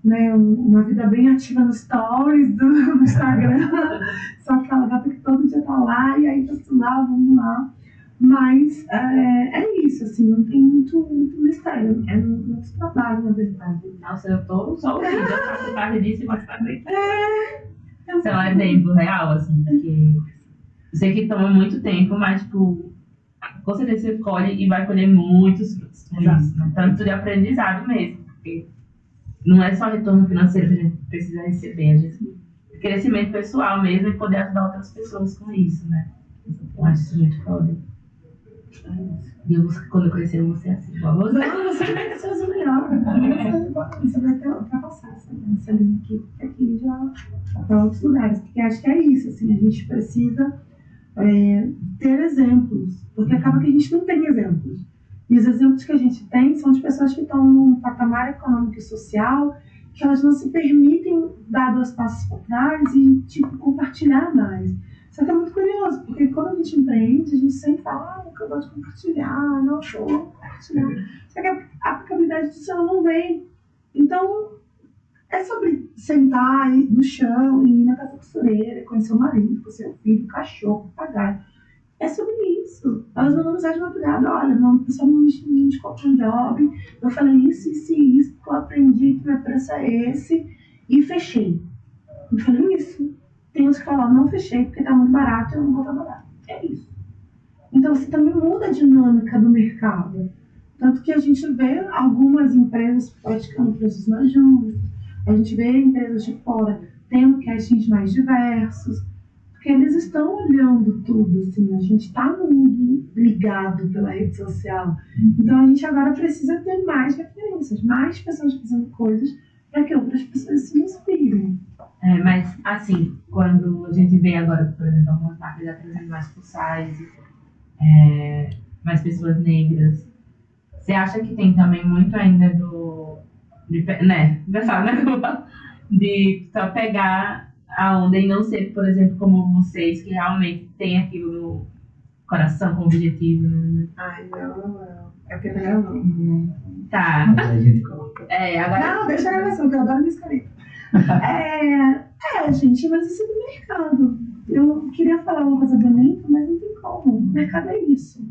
né, uma vida bem ativa nos stories do Instagram. Só aquela data que todo dia tá lá, e aí tá lá, vamos lá. Mas é isso, assim, não tem muito mistério. É muito trabalho, na verdade. Nossa, eu tô só ouvindo, eu faço parte disso e mais pra frente. Isso é um exemplo real, assim, porque eu sei que toma muito tempo, mas, tipo, com certeza você colhe e vai colher muitos frutos com isso, né? Tanto de aprendizado mesmo, porque não é só retorno financeiro que a gente precisa receber, a gente crescimento pessoal mesmo e poder ajudar outras pessoas com isso, né? Eu acho isso muito foda. E quando eu crescer, eu vou ser assim, igual você. Não, você vai ser o melhor. Você vai ultrapassar essa linha aqui já para outros lugares. Porque acho que é isso, assim, a gente precisa ter exemplos. Porque acaba que a gente não tem exemplos. E os exemplos que a gente tem são de pessoas que estão num patamar econômico e social que elas não se permitem dar 2 passos para trás e, tipo, compartilhar mais. Só que é muito curioso, porque quando a gente empreende, a gente sempre fala, eu gosto de compartilhar, não sou compartilhar. Só que a aplicabilidade disso ela não vem. Então, é sobre sentar no chão, ir na casa costureira, conhecer o marido, conhecer o filho, o cachorro, o papagaio. É sobre isso. Elas não vão usar de madrugada, olha, uma pessoa não me de qualquer job, eu falei isso, que eu aprendi, que meu preço é esse, e fechei. Eu falei isso. Tem uns que falam, não fechei porque tá muito barato, eu não vou trabalhar. É isso. Então você também muda a dinâmica do mercado. Tanto que a gente vê algumas empresas praticando preços mais justos, a gente vê empresas de fora tendo castings mais diversos, porque eles estão olhando tudo, assim, a gente está no mundo ligado pela rede social. Então a gente agora precisa ter mais referências, mais pessoas fazendo coisas para que outras pessoas se inspirem. Mas, assim, quando a gente vê agora, por exemplo, algumas marcas já trazendo mais plus size, mais pessoas negras, você acha que tem também muito ainda de só pegar a onda e não ser, por exemplo, como vocês, que realmente tem aquilo no coração como objetivo? Né? Ai, não. É porque não. Tá. A gente coloca. Agora... Não, deixa a gravação, que eu adoro minhas caretas. Gente, mas isso é do mercado. Eu queria falar uma coisa bonita, mas não tem como. O mercado é isso.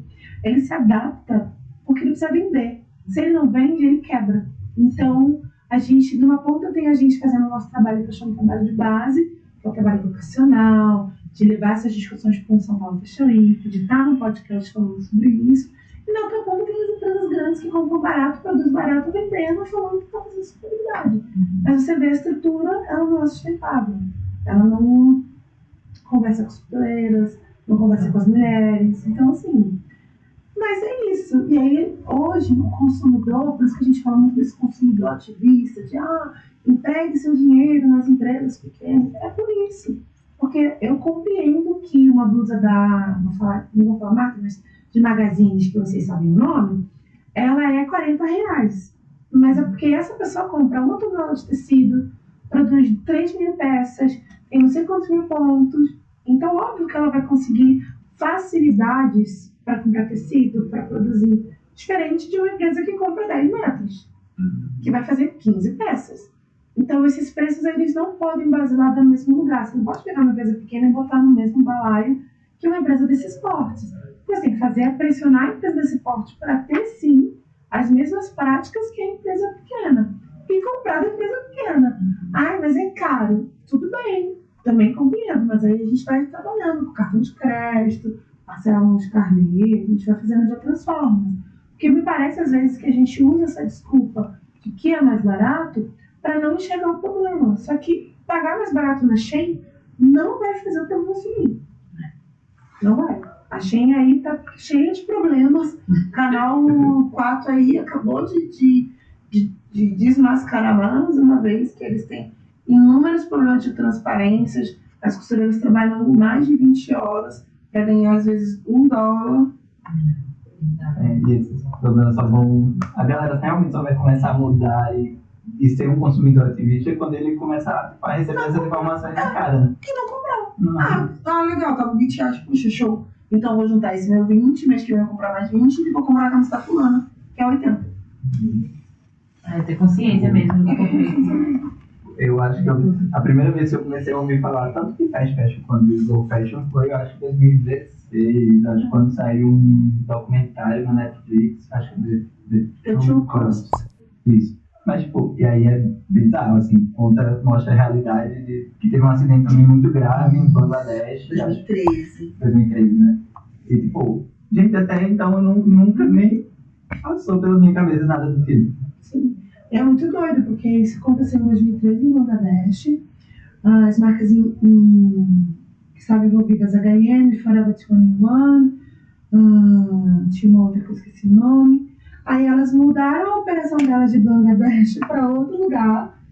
Ele se adapta porque ele precisa vender. Se ele não vende, ele quebra. Então, a gente, numa ponta, tem a gente fazendo o nosso trabalho, que eu chamo de trabalho de base, que é o trabalho educacional, de levar essas discussões para o São Paulo Fashion Week, de estar num podcast falando sobre isso. E na outra ponta, tem as empresas grandes que compram barato, produzem barato, vendendo, falando que está fazendo sustentabilidade. Mas você vê a estrutura, ela não é sustentável. Ela não conversa com as costureiras, não conversa com as mulheres. Então, assim, mas é isso. E aí, hoje, o consumidor, por isso que a gente fala muito desse consumidor ativista, de empregue seu dinheiro nas empresas pequenas. É por isso. Porque eu compreendo que uma blusa não vou falar marca, mas de magazines, que vocês sabem o nome, ela é R$40. Mas é porque essa pessoa compra uma tonelada de tecido, produz 3.000 peças, tem não sei quantos mil pontos. Então, óbvio que ela vai conseguir facilidades para comprar tecido, para produzir, diferente de uma empresa que compra 10 metros, que vai fazer 15 peças. Então, esses preços eles não podem basilar no mesmo lugar. Você não pode pegar uma empresa pequena e botar no mesmo balaio que uma empresa desses portes. O que você tem que fazer é pressionar a empresa desse porte para ter, sim, as mesmas práticas que a empresa pequena. E comprar da empresa pequena. Mas é caro. Tudo bem, também compreendo, mas aí a gente vai trabalhando com cartão de crédito, parcelando de carnê, a gente vai fazendo de outras formas. Porque me parece, às vezes, que a gente usa essa desculpa de que é mais barato para não enxergar o problema. Só que pagar mais barato na Shein não vai fazer o problema sumir. Não vai. A Shein aí tá cheia de problemas. Canal 4 aí acabou de desmascarar mais uma vez que eles têm inúmeros problemas de transparências. As costureiras trabalham mais de 20 horas para ganhar, às vezes, $1. E esses problemas só vão... A galera realmente só vai começar a mudar e ser um consumidor ativista quando ele começar a receber essas informações de cara, né? Que não comprou. Legal, tá com 20 reais, puxa, show. Então eu vou juntar esse meu 20, mês que vem eu vou comprar mais 20 e vou comprar a camisa da fulana, que é 80. Ter consciência mesmo do que eu acho que a primeira vez que eu comecei a ouvir falar tanto de fast fashion quanto de slow fashion foi, eu acho, em 2016, acho que quando saiu um documentário na Netflix, acho que The True Cost. Isso. Mas, tipo, e aí é bizarro, assim, mostra a realidade de que teve um acidente também muito grave em Bangladesh. 2013, né? E, tipo, gente, até então eu nunca nem passou pela minha cabeça nada do tipo. Sim. É muito doido, porque isso aconteceu em 2013 em Bangladesh. As marcas que estavam envolvidas, H&M, Forever 21, tinha uma outra que eu esqueci o nome. Aí elas mudaram a operação delas de Bangladesh para outro lugar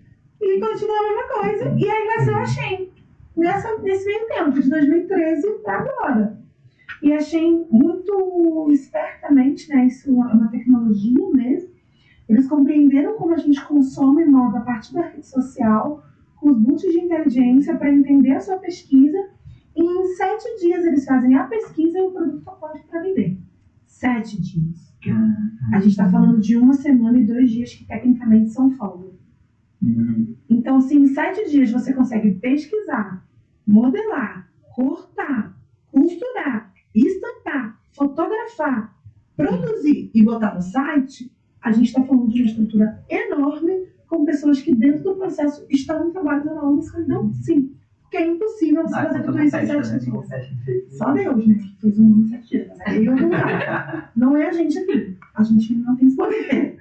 e continua a mesma coisa. E aí nasceu a Shein, nesse meio tempo, de 2013 para agora. E a Shein, muito espertamente, né, isso é uma tecnologia mesmo, eles compreenderam como a gente consome moda a partir da rede social, com os boots de inteligência para entender a sua pesquisa, e em 7 dias eles fazem a pesquisa e o produto está pronto para vender. 7 dias. A gente está falando de 1 semana e 2 dias que tecnicamente são folga. Então, se em 7 dias você consegue pesquisar, modelar, cortar, costurar, estampar, fotografar, produzir e botar no site, a gente está falando de uma estrutura enorme com pessoas que dentro do processo estão trabalhando na longa escravidão, sim. Porque é impossível você fazer tudo isso em 7 dias. Só Deus, né? Que fez um em 7 dias. Mas aí eu não é a gente aqui. A gente não tem esse poder.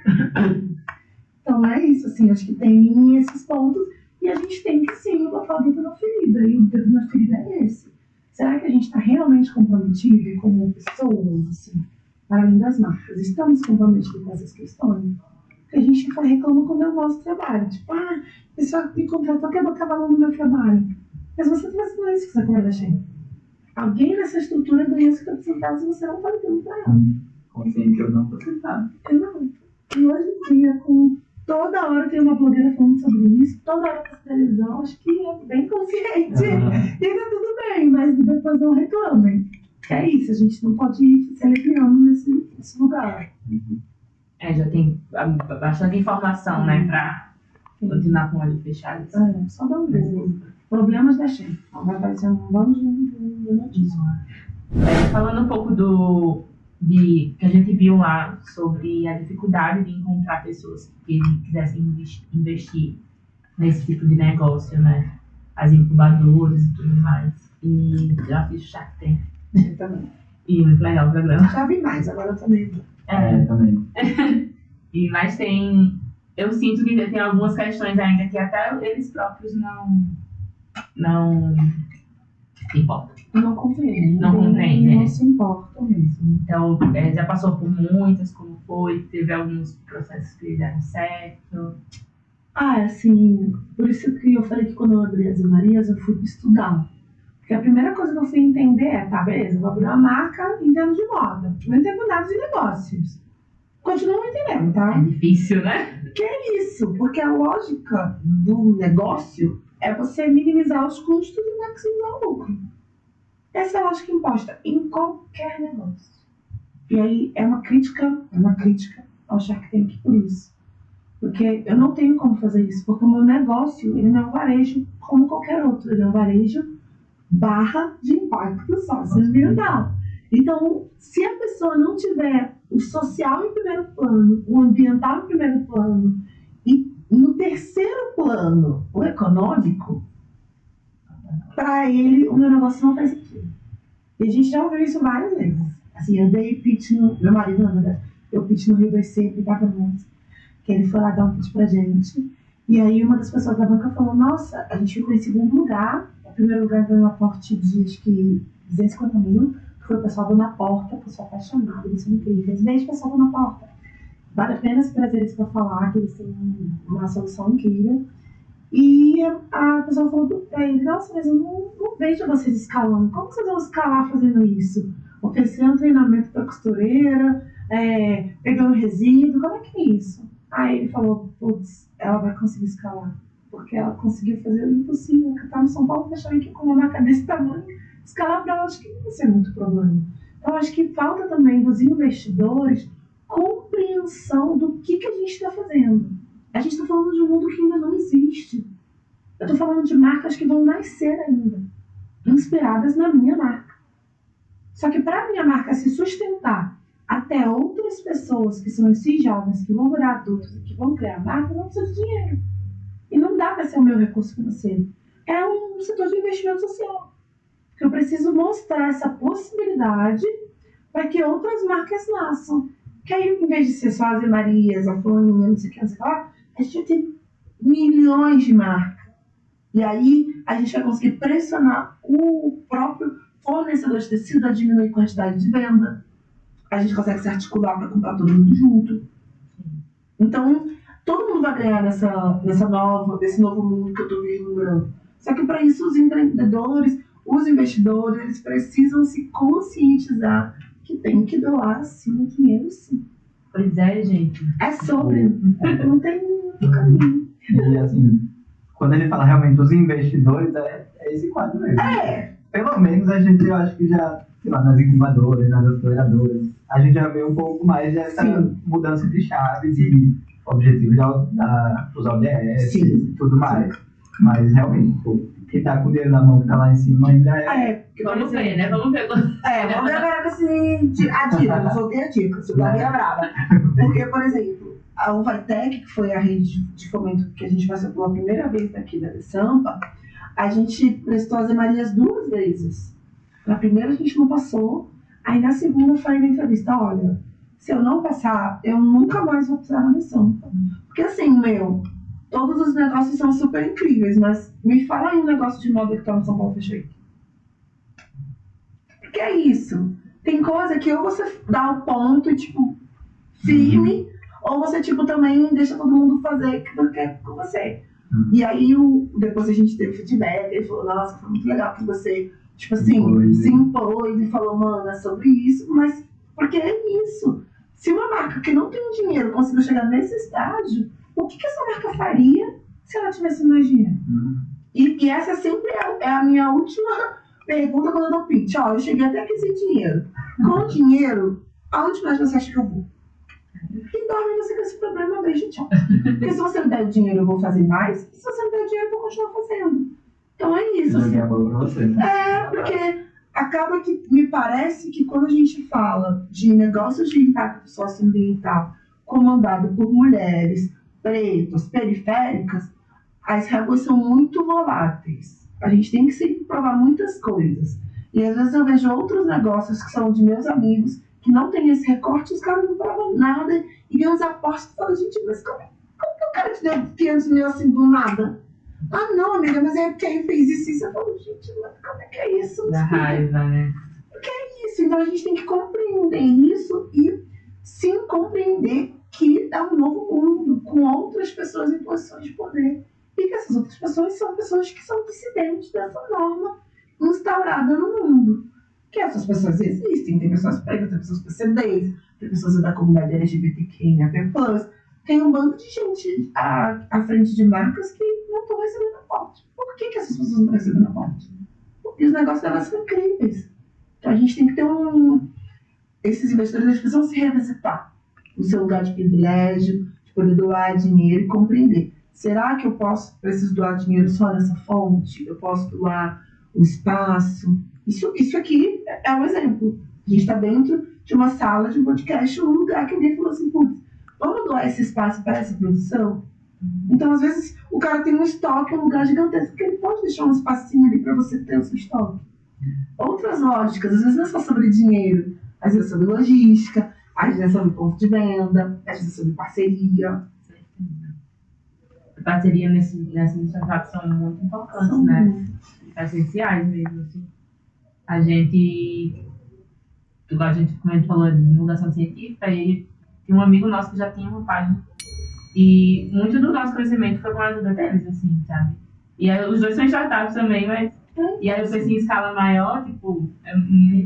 Então é isso, assim. Acho que tem esses pontos. E a gente tem que, sim, botar o dedo na ferida. E o dedo na ferida é esse. Será que a gente está realmente comprometido como pessoas, assim, para além das marcas? Estamos comprometidos com essas questões? Porque a gente reclama quando é o nosso trabalho. Tipo, a pessoa me contratou, quer botar valor no meu trabalho. Mas você está fazendo isso que você acabou da Shein. Alguém nessa estrutura ganha 50 centavos e você não está ligando para ela. Consciente ou não, você sabe. Exato. E hoje em dia, com toda hora tem uma blogueira falando sobre isso, toda hora na televisão, acho que é bem consciente. E tá tudo bem, mas depois não reclamem. É isso, a gente não pode ir se aliviando nesse lugar. Já tem bastante informação, né, para continuar com o olho fechado. Só dá um Google. Problemas da Shein. Vai ser um bando de notícias. Falando um pouco que a gente viu lá sobre a dificuldade de encontrar pessoas que quisessem investir nesse tipo de negócio, né? As incubadoras e tudo mais. E eu assisto Shark Tank. Eu também. E muito legal o programa. Já vi mais, agora eu também. Também. Mas eu sinto que tem algumas questões ainda que até eles próprios não se importam. Não compreendem. Não se importam mesmo. Então, já passou por muitas, como foi, teve alguns processos que deram certo. Assim, por isso que eu falei que quando eu abri as Marias, eu fui estudar. Porque a primeira coisa que eu fui entender é, tá, beleza, eu vou abrir uma marca, entendo de moda. Não entendo nada de negócios. Continuo não entendendo, tá? É difícil, né? Que é isso? Porque a lógica do negócio é você minimizar os custos e maximizar o lucro. Essa é a lógica imposta em qualquer negócio. E aí é uma crítica ao Shark Tank por isso. Porque eu não tenho como fazer isso, porque o meu negócio, ele não é um varejo como qualquer outro, ele é um varejo barra de impacto socioambiental. Então, se a pessoa não tiver o social em primeiro plano, o ambiental em primeiro plano, e no terceiro plano, o econômico, para ele, o meu negócio não faz sentido. E a gente já ouviu isso várias vezes. Assim, eu dei pitch meu marido, na verdade, eu pitch no Rio 2C, que ele foi lá dar um pitch pra gente. E aí uma das pessoas da banca falou, nossa, a gente ficou em segundo lugar. O primeiro lugar ganhou um aporte de, acho que, 250 mil. foi o pessoal do Na Porta, que eu sou apaixonada, eles são incríveis. Beijo, pessoal do Na Porta. Vale a pena se trazer eles para falar, que eles têm uma solução incrível. E a pessoa falou para ele, nossa, mas eu não vejo vocês escalando. Como vocês vão escalar fazendo isso? Oferecendo treinamento para costureira, pegando resíduo, como é que é isso? Aí ele falou, putz, ela vai conseguir escalar. Porque ela conseguiu fazer o impossível, que tá no São Paulo, fechar aqui com uma marca desse tamanho, escalar para ela, acho que não vai ser muito problema. Então, acho que falta também dos investidores compreensão do que a gente está fazendo. A gente está falando de um mundo que ainda não existe. Eu estou falando de marcas que vão nascer ainda, inspiradas na minha marca. Só que para a minha marca se sustentar até outras pessoas que são esses jovens, que vão virar adultos e que vão criar marcas, não precisa de dinheiro. E não dá para ser o meu recurso financeiro. É um setor de investimento social. Porque eu preciso mostrar essa possibilidade para que outras marcas nasçam. Que aí, em vez de ser só as Marias, a Fulaninha, não sei o que, a gente tem milhões de marcas. E aí, a gente vai conseguir pressionar o próprio fornecedor de tecido a diminuir a quantidade de venda. A gente consegue se articular para comprar todo mundo junto. Então, todo mundo vai ganhar nesse novo mundo que eu estou vislumbrando. Só que para isso os empreendedores, os investidores, eles precisam se conscientizar que tem que doar acima de dinheiro, sim. Pois é, gente. É sobre. Não tem muito caminho. E assim, quando ele fala realmente dos investidores, é esse quadro mesmo. Pelo menos a gente, eu acho que já, sei lá, nas incubadoras, nas aceleradoras, a gente já vê um pouco mais dessa mudança de chaves e objetivos dos ODS e tudo mais. Mas realmente, quem tá com o dinheiro na mão que tá lá em cima ainda Vamos ver, né? Vamos ver. Vamos ver agora a dica. Eu soltei a dica, se a minha brava. Porque, por exemplo, a Uvatec, que foi a rede de fomento que a gente passou pela primeira vez daqui da Sampa, a gente prestou as Marias 2 vezes. Na primeira a gente não passou, aí na segunda foi na entrevista, olha, se eu não passar, eu nunca mais vou precisar na Sampa. Porque assim, todos os negócios são super incríveis, mas me fala aí um negócio de moda que tá no São Paulo Fashion Week. Porque é isso. Tem coisa que ou você dá o ponto, firme, ou você, também deixa todo mundo fazer o que quer com você. E aí, depois a gente teve feedback, ele falou, nossa, foi muito legal que você, se impôs e falou, mano, é sobre isso, mas porque é isso. Se uma marca que não tem dinheiro conseguiu chegar nesse estágio, o que essa marca faria se ela tivesse mais dinheiro? E essa sempre é a minha última pergunta quando eu dou pitch. Eu cheguei até aqui sem dinheiro. Com dinheiro, aonde mais você acha que eu vou? E dorme você com esse problema, beijo, tchau. Porque se você me der o dinheiro, eu vou fazer mais. E se você me der o dinheiro, eu vou continuar fazendo. Então é isso. Porque acaba que me parece que quando a gente fala de negócios de impacto socioambiental comandado por mulheres, pretas, periféricas, as réguas são muito voláteis. A gente tem que sempre provar muitas coisas. E às vezes eu vejo outros negócios que são de meus amigos, que não tem esse recorte, os caras não provam nada, e vem os apostas e falam, gente, mas como que o cara te deu 500 mil assim do nada? Ah, não, amiga, mas é porque aí fez isso e isso. Eu falo, gente, mas como é que é isso? Da raiva, né? Porque é isso. Então a gente tem que compreender isso e sim compreender que é um novo mundo, com outras pessoas em posições de poder. E que essas outras pessoas são pessoas que são dissidentes dessa norma instaurada no mundo. Que essas pessoas existem, tem pessoas pretas, tem pessoas PCDs, tem pessoas da comunidade LGBTQIA+. Tem um bando de gente à frente de marcas que não estão recebendo aporte. Por que essas pessoas não estão recebendo aporte? Porque os negócios delas são incríveis. Então a gente tem que ter esses investidores, eles precisam se revisitar o seu lugar de privilégio, de poder doar dinheiro e compreender. Será que eu preciso doar dinheiro só nessa fonte? Eu posso doar o espaço? Isso aqui é um exemplo. A gente está dentro de uma sala de um podcast, um lugar que alguém falou assim, putz, vamos doar esse espaço para essa produção? Então, às vezes, o cara tem um estoque, um lugar gigantesco, porque ele pode deixar um espacinho ali para você ter o seu estoque. Outras lógicas, às vezes não é só sobre dinheiro, às vezes é sobre logística, às vezes é sobre ponto de venda, às vezes é sobre parceria. Parceria nessa iniciativa são muito importantes, né? Essenciais mesmo, assim. A gente igual como a gente falou, de divulgação científica, e tinha um amigo nosso que já tinha uma página. E muito do nosso crescimento foi com a ajuda deles, assim, sabe? E aí, os dois são startups também, mas... E aí eu pensei em escala maior, tipo,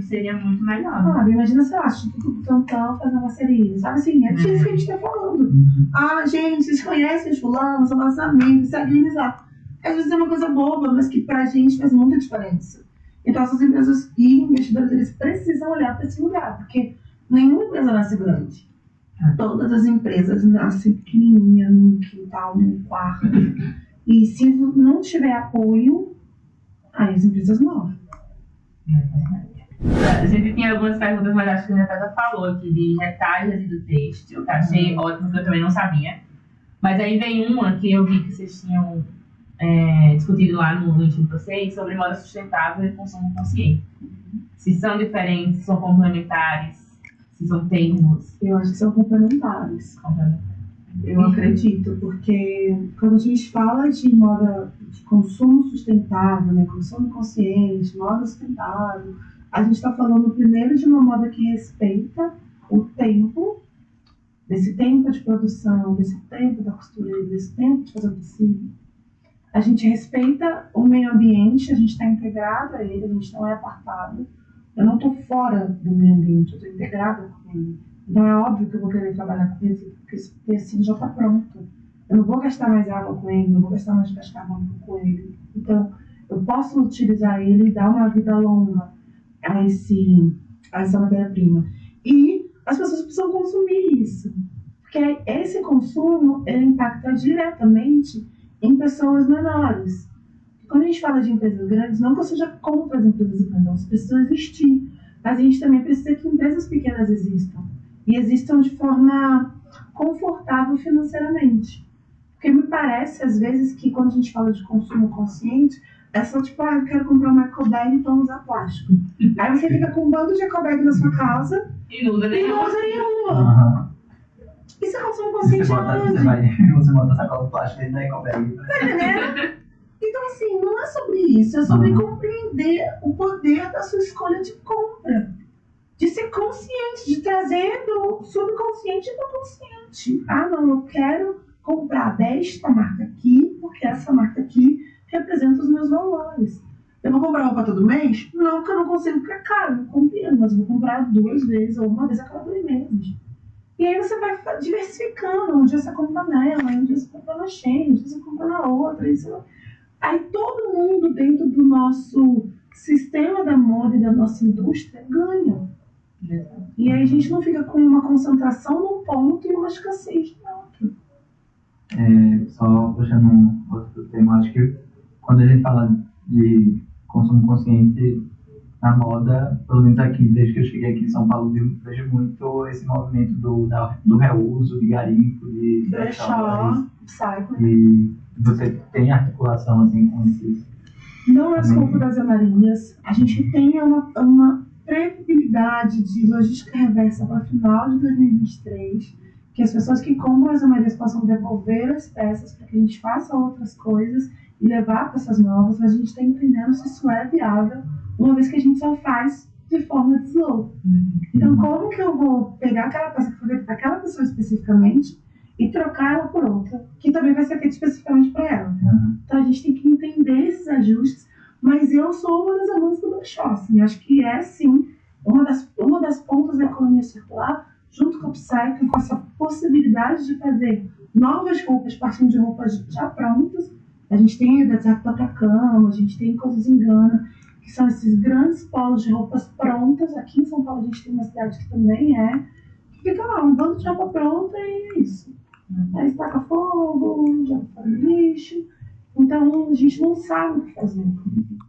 seria muito melhor. Ah, imagina, sei lá, Instituto Butantan fazer uma parceria, sabe assim? É disso que a gente tá falando. Ah, gente, vocês conhecem os fulanos, são nossos amigos, segue eles lá. Às vezes é uma coisa boba, mas que pra gente faz muita diferença. Então essas empresas e investidores, eles precisam olhar para esse lugar, porque nenhuma empresa nasce grande. Todas as empresas nascem pequenininha, num quintal, num quarto. E se não tiver apoio, aí as empresas morrem. A gente tinha algumas perguntas, mas acho que a Natália falou aqui de retalhas e do têxtil, que eu achei ótimo, que eu também não sabia. Mas aí vem uma que eu vi que vocês tinham discutido lá no último de vocês, sobre moda sustentável e consumo consciente. Se são diferentes, se são complementares, se são termos. Eu acho que são complementares. Eu acredito, porque quando a gente fala de moda de consumo sustentável, né, consumo consciente, moda sustentável, a gente está falando primeiro de uma moda que respeita o tempo, desse tempo de produção, desse tempo da costureira, desse tempo de fazer o tecido. A gente respeita o meio ambiente, a gente está integrado a ele, a gente não é apartado. Eu não estou fora do meio ambiente, eu estou integrada com ele. Então é óbvio que eu vou querer trabalhar com tecido, porque esse tecido já está pronto. Eu não vou gastar mais água com ele, não vou gastar mais gás carbônico com ele. Então eu posso utilizar ele e dar uma vida longa a essa matéria-prima. E as pessoas precisam consumir isso, porque esse consumo ele impacta diretamente em pessoas menores. Quando a gente fala de empresas grandes, não que eu seja contra as empresas grandes, elas precisam existir, mas a gente também precisa que empresas pequenas existam, e existam de forma confortável financeiramente. Porque me parece, às vezes, que quando a gente fala de consumo consciente, é só tipo, eu quero comprar uma ecobag, então usar plástico. Aí você fica com um bando de ecobag na sua casa e não usa nenhuma. Isso é consumo consciente onde? Você bota a sacola de plástico dentro da ecobag. Tá entendendo? Então, assim, não é sobre isso, é sobre compreender o poder da sua escolha de compra. De ser consciente, de trazer do subconsciente para o consciente. Ah, não, eu quero comprar desta marca aqui, porque essa marca aqui representa os meus valores. Eu vou comprar roupa todo mês? Não, porque eu não consigo, porque é caro, não combino, mas eu vou comprar 2 vezes ou uma vez a cada 2 meses. E aí você vai diversificando, um dia você compra nela, um dia você compra na Shein, um dia você compra na outra, Aí todo mundo dentro do nosso sistema da moda e da nossa indústria ganha. E aí a gente não fica com uma concentração num ponto e uma escassez no outro. Só puxando um outro tema, acho que quando a gente fala de consumo consciente na moda, pelo menos aqui, desde que eu cheguei aqui em São Paulo, eu vejo muito esse movimento do reuso, de garimpo, de brechó, cycle. E você tem articulação assim com esses? Não é escopo das amarelinhas. A gente tem uma previsibilidade de logística reversa para o final de 2023, que as pessoas que compram as amarelinhas possam devolver as peças para que a gente faça outras coisas e levar peças novas, mas a gente está entendendo se isso é viável, uma vez que a gente só faz de forma de slow. Então, como que eu vou pegar aquela peça que foi feita para aquela pessoa especificamente e trocar ela por outra, que também vai ser feita especificamente para ela? Então, a gente tem que entender esses ajustes, mas eu sou uma das amantes do brechó, assim, acho que é, sim, uma das pontas da economia circular, junto com o upcycling, com essa possibilidade de fazer novas roupas partindo de roupas já prontas. A gente tem o deserto do Atacama, a gente tem Coisas em Gana, que são esses grandes polos de roupas prontas. Aqui em São Paulo a gente tem uma cidade que também que fica lá, um bando de roupa pronta e é isso. Aí taca fogo, joga fora no lixo. Então a gente não sabe o que fazer.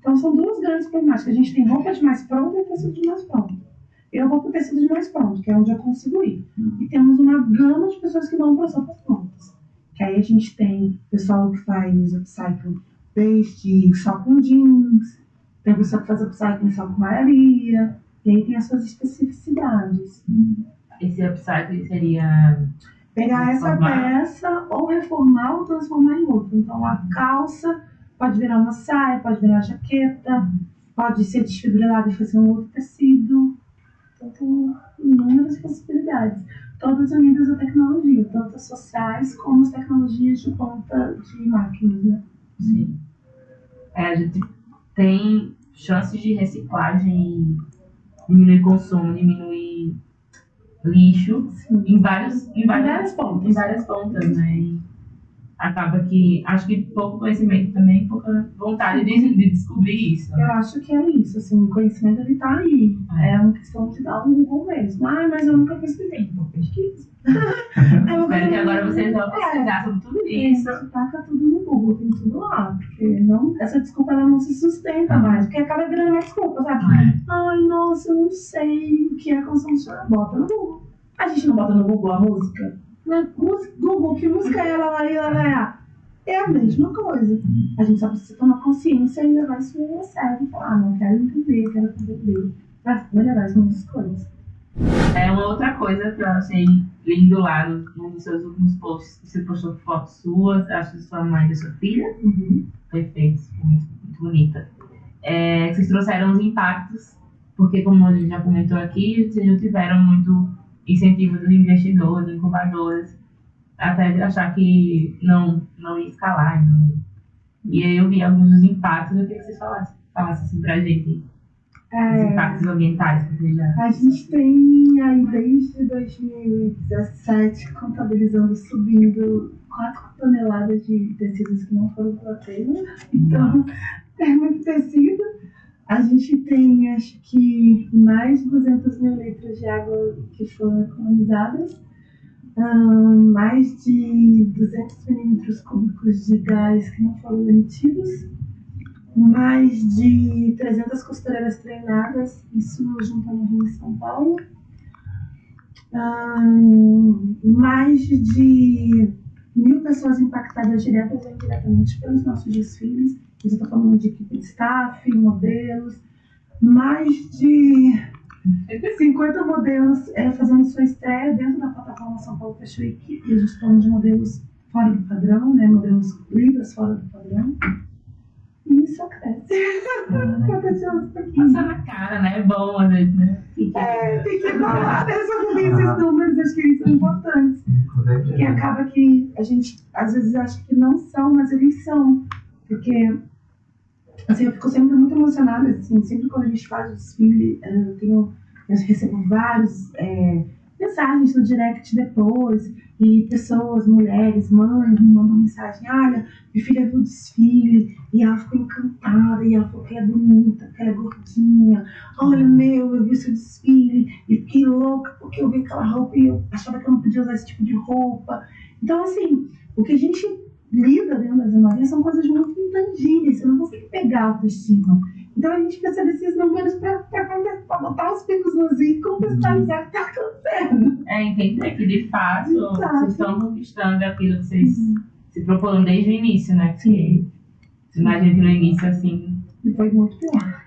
Então são 2 grandes problemáticas. A gente tem roupa de mais pronta e tecido de mais pronto. Eu vou para o tecido de mais pronto, que é onde eu consigo ir. E temos uma gama de pessoas que vão para as roupas prontas. Que aí a gente tem pessoal que faz upcycling desde só com jeans, tem pessoa que faz upcycling só com malharia, e aí tem as suas especificidades. Esse upcycling seria pegar essa peça ou reformar ou transformar em outra. Então a calça pode virar uma saia, pode virar jaqueta, pode ser desfibrilada e fazer um outro tecido. Então tem inúmeras possibilidades, todas unidas à tecnologia, tanto as sociais como as tecnologias de ponta de máquinas, né? Sim. A gente tem chances de reciclagem, diminuir consumo, diminuir lixo em várias pontas, né? E acaba que, acho que pouco conhecimento também, pouca vontade de descobrir isso. Eu acho que é isso, assim, o conhecimento ele tá aí. É uma questão de dar um Google mesmo. Mas eu nunca pesquisei. Então pesquisa. Espero que agora vocês vão pesquisar sobre tudo isso. Taca tudo no Google, tem tudo lá. Porque não, essa desculpa ela não se sustenta mais. Porque acaba virando uma desculpa, sabe? Ai, nossa, eu não sei o que é consumo. Bota no Google. A gente não bota no Google a música? Google, que música é ela lá? É a mesma coisa. A gente só precisa tomar consciência e levar isso a sério. Falar, não quero entender, quero aprender. Pra melhorar as minhas escolhas. É uma outra coisa que eu achei lindo lá num dos seus últimos posts. Você postou fotos suas, acho de sua mãe e da sua filha. Perfeito, muito, muito bonita. Vocês trouxeram os impactos, porque como a gente já comentou aqui, vocês não tiveram muito incentivo dos investidores, incubadoras, até de achar que não ia escalar. Né? E aí eu vi alguns dos impactos, eu queria que vocês falassem assim pra gente. Os impactos ambientais que vocês já... A gente tem aí desde 2017 contabilizando, subindo 4 toneladas de tecidos que não foram para o aterro. Então, é muito tecido. A gente tem, acho que, mais de 200 mil litros de água que foram economizadas, mais de 200 milímetros cúbicos de gás que não foram emitidos, mais de 300 costureiras treinadas, isso juntando no Rio e São Paulo, mais de 1.000 pessoas impactadas diretas ou indiretamente pelos nossos desfiles. Eu estou falando de equipe de staff, modelos, mais de 50 modelos fazendo sua estreia dentro da plataforma São Paulo Fashion Week. E a gente está falando de modelos fora do padrão, né? Modelos livres fora do padrão. E isso cresce. Passa na cara, né? É bom às vezes, né? Tem que falar sobre esses números, acho que eles são importantes. Porque acaba que a gente às vezes acha que não são, mas eles são. Porque assim, eu fico sempre muito emocionada, assim, sempre quando a gente faz o desfile, eu recebo várias mensagens no direct depois, e pessoas, mulheres, mães, me mandam mensagem: olha, minha filha viu o desfile, e ela ficou encantada, e ela falou que é bonita, que ela é gordinha, olha, eu vi seu desfile, e fiquei louca, porque eu vi aquela roupa, e eu achava que eu não podia usar esse tipo de roupa. Então, assim, o que a gente lida dentro das emoções são coisas muito intangíveis, você não consegue pegar a autoestima. Então a gente precisa desses números para botar os picos nos i e contextualizar o que está acontecendo. Entender que de fato vocês estão conquistando aquilo que vocês se proporam desde o início, né? Porque você imagina que no início assim. E foi muito pior.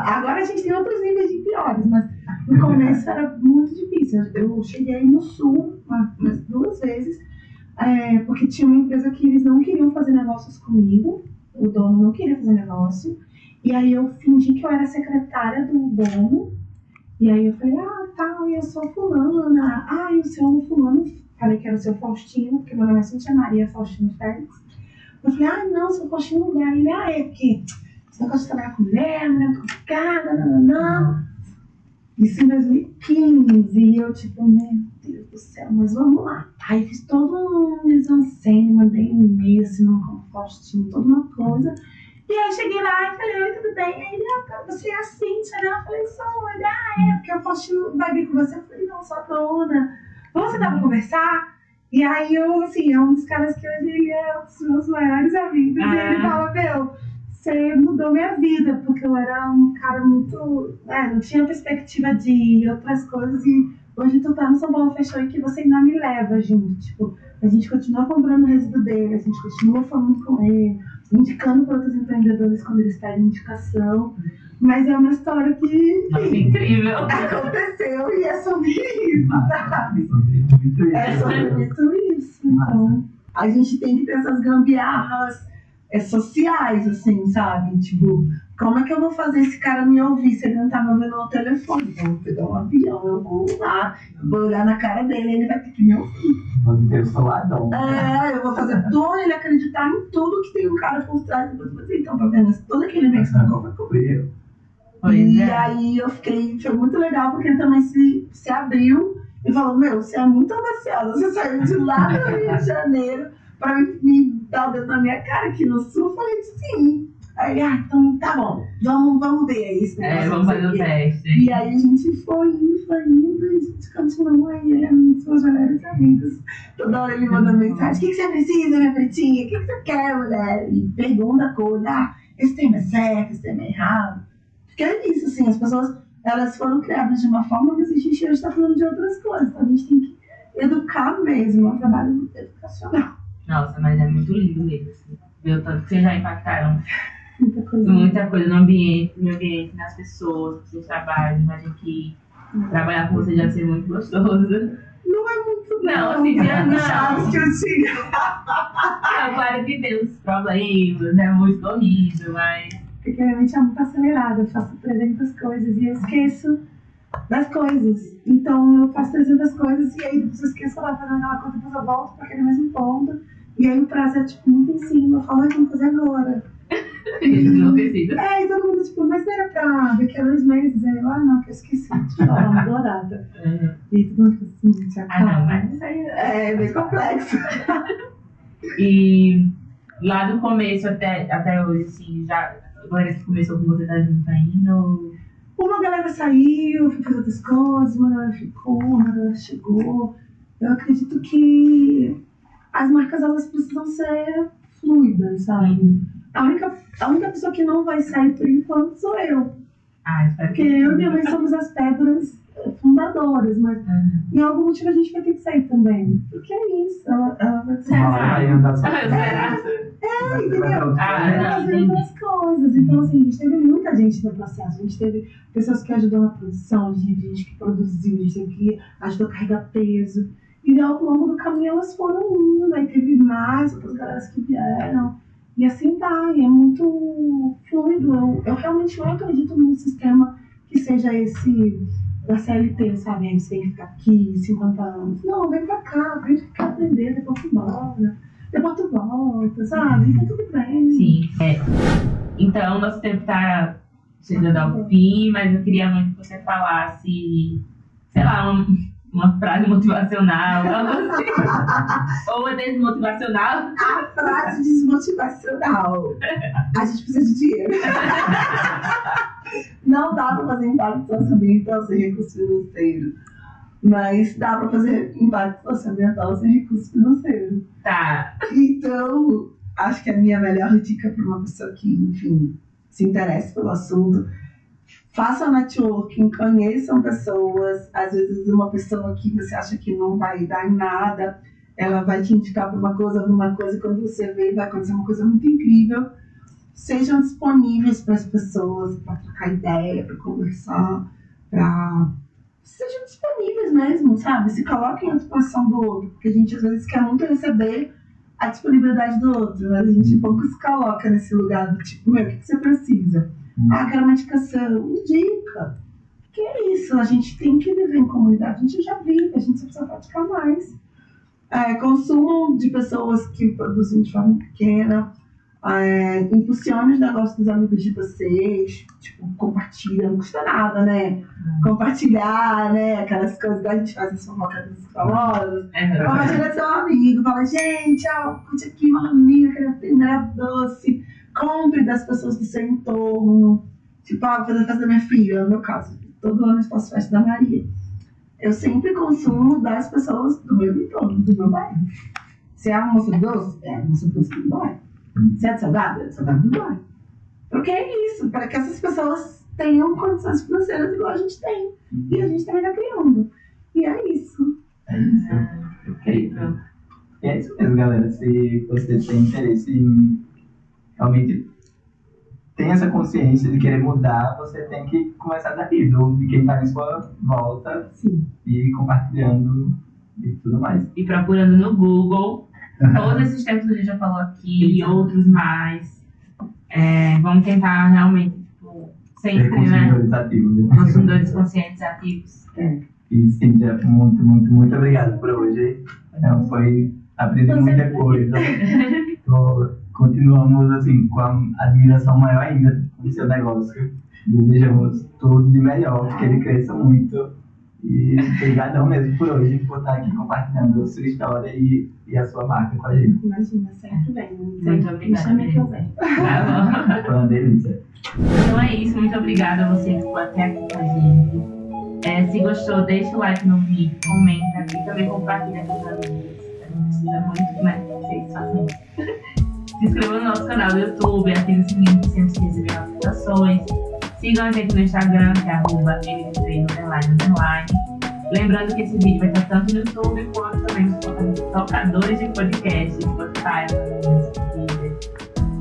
Agora a gente tem outros níveis de piores, mas no começo era muito difícil. Eu cheguei no sul umas 2 vezes. Porque tinha uma empresa que eles não queriam fazer negócios comigo, o dono não queria fazer negócio, e aí eu fingi que eu era secretária do dono, e aí eu falei: eu sou fulana, o seu fulano, falei que era o seu Faustino, porque meu nome é Cintia Maria Faustino Félix. Eu falei: não, seu Faustino não é. Ele: porque esse negócio de trabalhar com mulher é complicado, não. Isso em 2015, e eu meu Deus do céu, mas vamos lá. Aí fiz todo um mise-en-scène, mandei um e-mail, assinando como Faustino, toda uma coisa. E aí eu cheguei lá e falei: oi, tudo bem? Aí ele: você é a Cíntia, né? Eu falei: sou. Ele: porque o Faustino vai vir com você. Eu falei: não, sou a dona. Vamos sentar pra conversar? E aí eu, assim, é um dos caras que hoje ele é um dos meus maiores amigos. E ele fala: você mudou minha vida, porque eu era um cara muito... não tinha perspectiva de outras coisas, e hoje tu tá no São Paulo Fashion Week e você ainda me leva junto. Tipo, a gente continua comprando o resíduo dele, a gente continua falando com ele, indicando para outros empreendedores quando eles pedem indicação. Mas é uma história que incrível aconteceu e é sobre isso, sabe? É sobre isso. Então, a gente tem que ter essas gambiarras sociais, assim, sabe? Tipo, como é que eu vou fazer esse cara me ouvir se ele não tá me ouvindo no telefone? Então, eu vou pegar um avião, eu vou lá, vou olhar na cara dele, ele vai ter que me ouvir. Vou ter o celuladão. Eu vou fazer tudo ele acreditar em tudo que tem um cara por trás. Depois eu vou dizer, então, tá vendo? Tudo aquele mês que foi comigo. E aí foi muito legal, porque ele também se abriu e falou, você é muito audaciosa, você saiu de lá do Rio de Janeiro pra me dar o dedo na minha cara aqui no sul. Eu falei, sim. Aí ele, então tá bom, vamos ver aí esse negócio. Vamos fazer o teste. E aí a gente foi indo, e a gente continuou, e ele é um dos meus melhores amigos. Toda hora ele manda mensagem, o que você precisa, minha pretinha? O que você quer, mulher? E pergunta coisa, esse termo é certo, esse termo é errado. Porque é isso, assim, as pessoas, elas foram criadas de uma forma, mas a gente hoje está falando de outras coisas. Então a gente tem que educar mesmo, é um trabalho educacional. Nossa, mas é muito lindo mesmo, assim. Ver o tanto que vocês já impactaram Muita coisa. no ambiente, nas pessoas, nos seus trabalhos. Imagino que trabalhar com você deve ser muito gostoso. Não é muito Não, assim, não. Chaves que eu tinha. Não, claro que tem os problemas, é muito corrido, mas... Porque minha mente é muito acelerada, eu faço 300 coisas e eu esqueço das coisas. Então eu faço 300 coisas e aí depois eu esqueço que eu tava fazendo aquela coisa, depois eu volto para aquele mesmo ponto. E aí o prazo é tipo muito em cima, eu falo, vamos fazer agora. Enlouquecido. E todo mundo tipo, mas não era pra daqui a 2 meses? Aí eu, não, que eu esqueci. Tipo, ela mudou a data. E todo mundo fica assim, já Não, mas isso aí É bem complexo. E lá do começo até hoje, assim, já agora que começou com você, tá junto ainda? Ou... Uma galera saiu, foi fazer outras coisas, uma galera ficou, uma galera chegou. Eu acredito que as marcas, elas precisam ser fluidas, sabe? A única pessoa que não vai sair por enquanto sou eu. Espero Porque eu e minha mãe somos as pedras fundadoras, mas em algum motivo a gente vai ter que sair também. Porque é isso, ela vai ser. Vai andar só. Entendeu? não, Fazer entendi. outras coisas. Então, assim, a gente teve muita gente no processo. A gente teve pessoas que ajudou na produção, gente que produziu, gente que ajudou a carregar peso. E ao longo do caminho elas foram indo, aí teve mais outras galeras que vieram. E assim vai, é muito fluido. Eu realmente não acredito num sistema que seja esse da CLT, sabe? Você tem que ficar aqui 50 anos. Não, vem pra cá, vem ficar aprender, depois tu bora, depois tu volta, sabe? Então tudo bem. Sim, Então, nosso tempo tá chegando ao fim, mas eu queria muito que você falasse, sei lá, uma frase motivacional, algo assim. Ou uma desmotivacional. A frase desmotivacional. A gente precisa de dinheiro. Não dá para fazer impacto socioambiental sem recurso financeiro. Mas dá para fazer impacto socioambiental sem recurso financeiro. Tá. Então, acho que a minha melhor dica para uma pessoa que, enfim, se interessa pelo assunto, façam networking, conheçam pessoas. Às vezes uma pessoa que você acha que não vai dar em nada, ela vai te indicar para uma coisa, e quando você vê, vai acontecer uma coisa muito incrível. Sejam disponíveis para as pessoas, para trocar ideia, para conversar, sejam disponíveis mesmo, sabe? Se coloquem à disposição do outro, porque a gente às vezes quer muito receber a disponibilidade do outro, mas a gente pouco se coloca nesse lugar do tipo, o que você precisa? Quero uma indicação, indica. Que é isso, a gente tem que viver em comunidade, a gente já vive, a gente só precisa praticar mais. Consumo de pessoas que produzem de forma pequena, impulsione os negócios dos amigos de vocês, tipo, compartilha, não custa nada, né? Compartilhar, né? Aquelas coisas que a gente faz as fofocas famosas. Compartilha seu amigo, fala, gente, curte aqui uma amiga, aquela primeira doce. Compre das pessoas do seu entorno. Tipo, fazer a festa da minha filha, no meu caso. Todo ano eu faço festa da Maria. Eu sempre consumo das pessoas do meu entorno, do meu bairro. Se é almoço doce, é almoço doce do bairro. Se é de salgado, é de salgado do bairro. Porque é isso, para que essas pessoas tenham condições financeiras igual a gente tem. E a gente também está criando. E é isso. É isso. Incrível. E é isso mesmo, galera. Se você tem interesse em realmente ter essa consciência de querer mudar, você tem que começar daí, de quem está em sua volta. Sim. E compartilhando e tudo mais. E procurando no Google todos esses tempos que a gente já falou aqui e outros mais. Vamos tentar realmente ser Sempre, né? consumidores ativos. Né? Consumidores conscientes ativos. E Cíntia, muito, muito, muito obrigado por hoje. Foi, aprendi muita coisa. Continuamos assim, com a admiração maior ainda do seu negócio. Desejamos tudo de melhor, que ele cresça muito. E obrigadão mesmo por hoje, por estar aqui compartilhando a sua história e a sua marca com a gente. Imagina, sempre vem. Muito obrigada. Chama que eu venho. Tá Foi uma delícia. bom. Então é isso. Muito obrigada a você que ficou até aqui com a gente. Se gostou, deixa o like no vídeo, comenta e também compartilha com os amigos. A gente precisa muito, né? Que vocês façam isso. Se inscreva no nosso canal do YouTube, ative o sininho para sempre receber notificações. Sigam a gente no Instagram, que é @mp3__. Lembrando que esse vídeo vai estar tanto no YouTube quanto também nos tocadores de podcast, Spotify,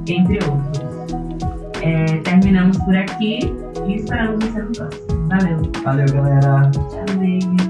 entre outros. Terminamos por aqui e esperamos você no próximo. Valeu. Valeu, galera. Tchau, beijo.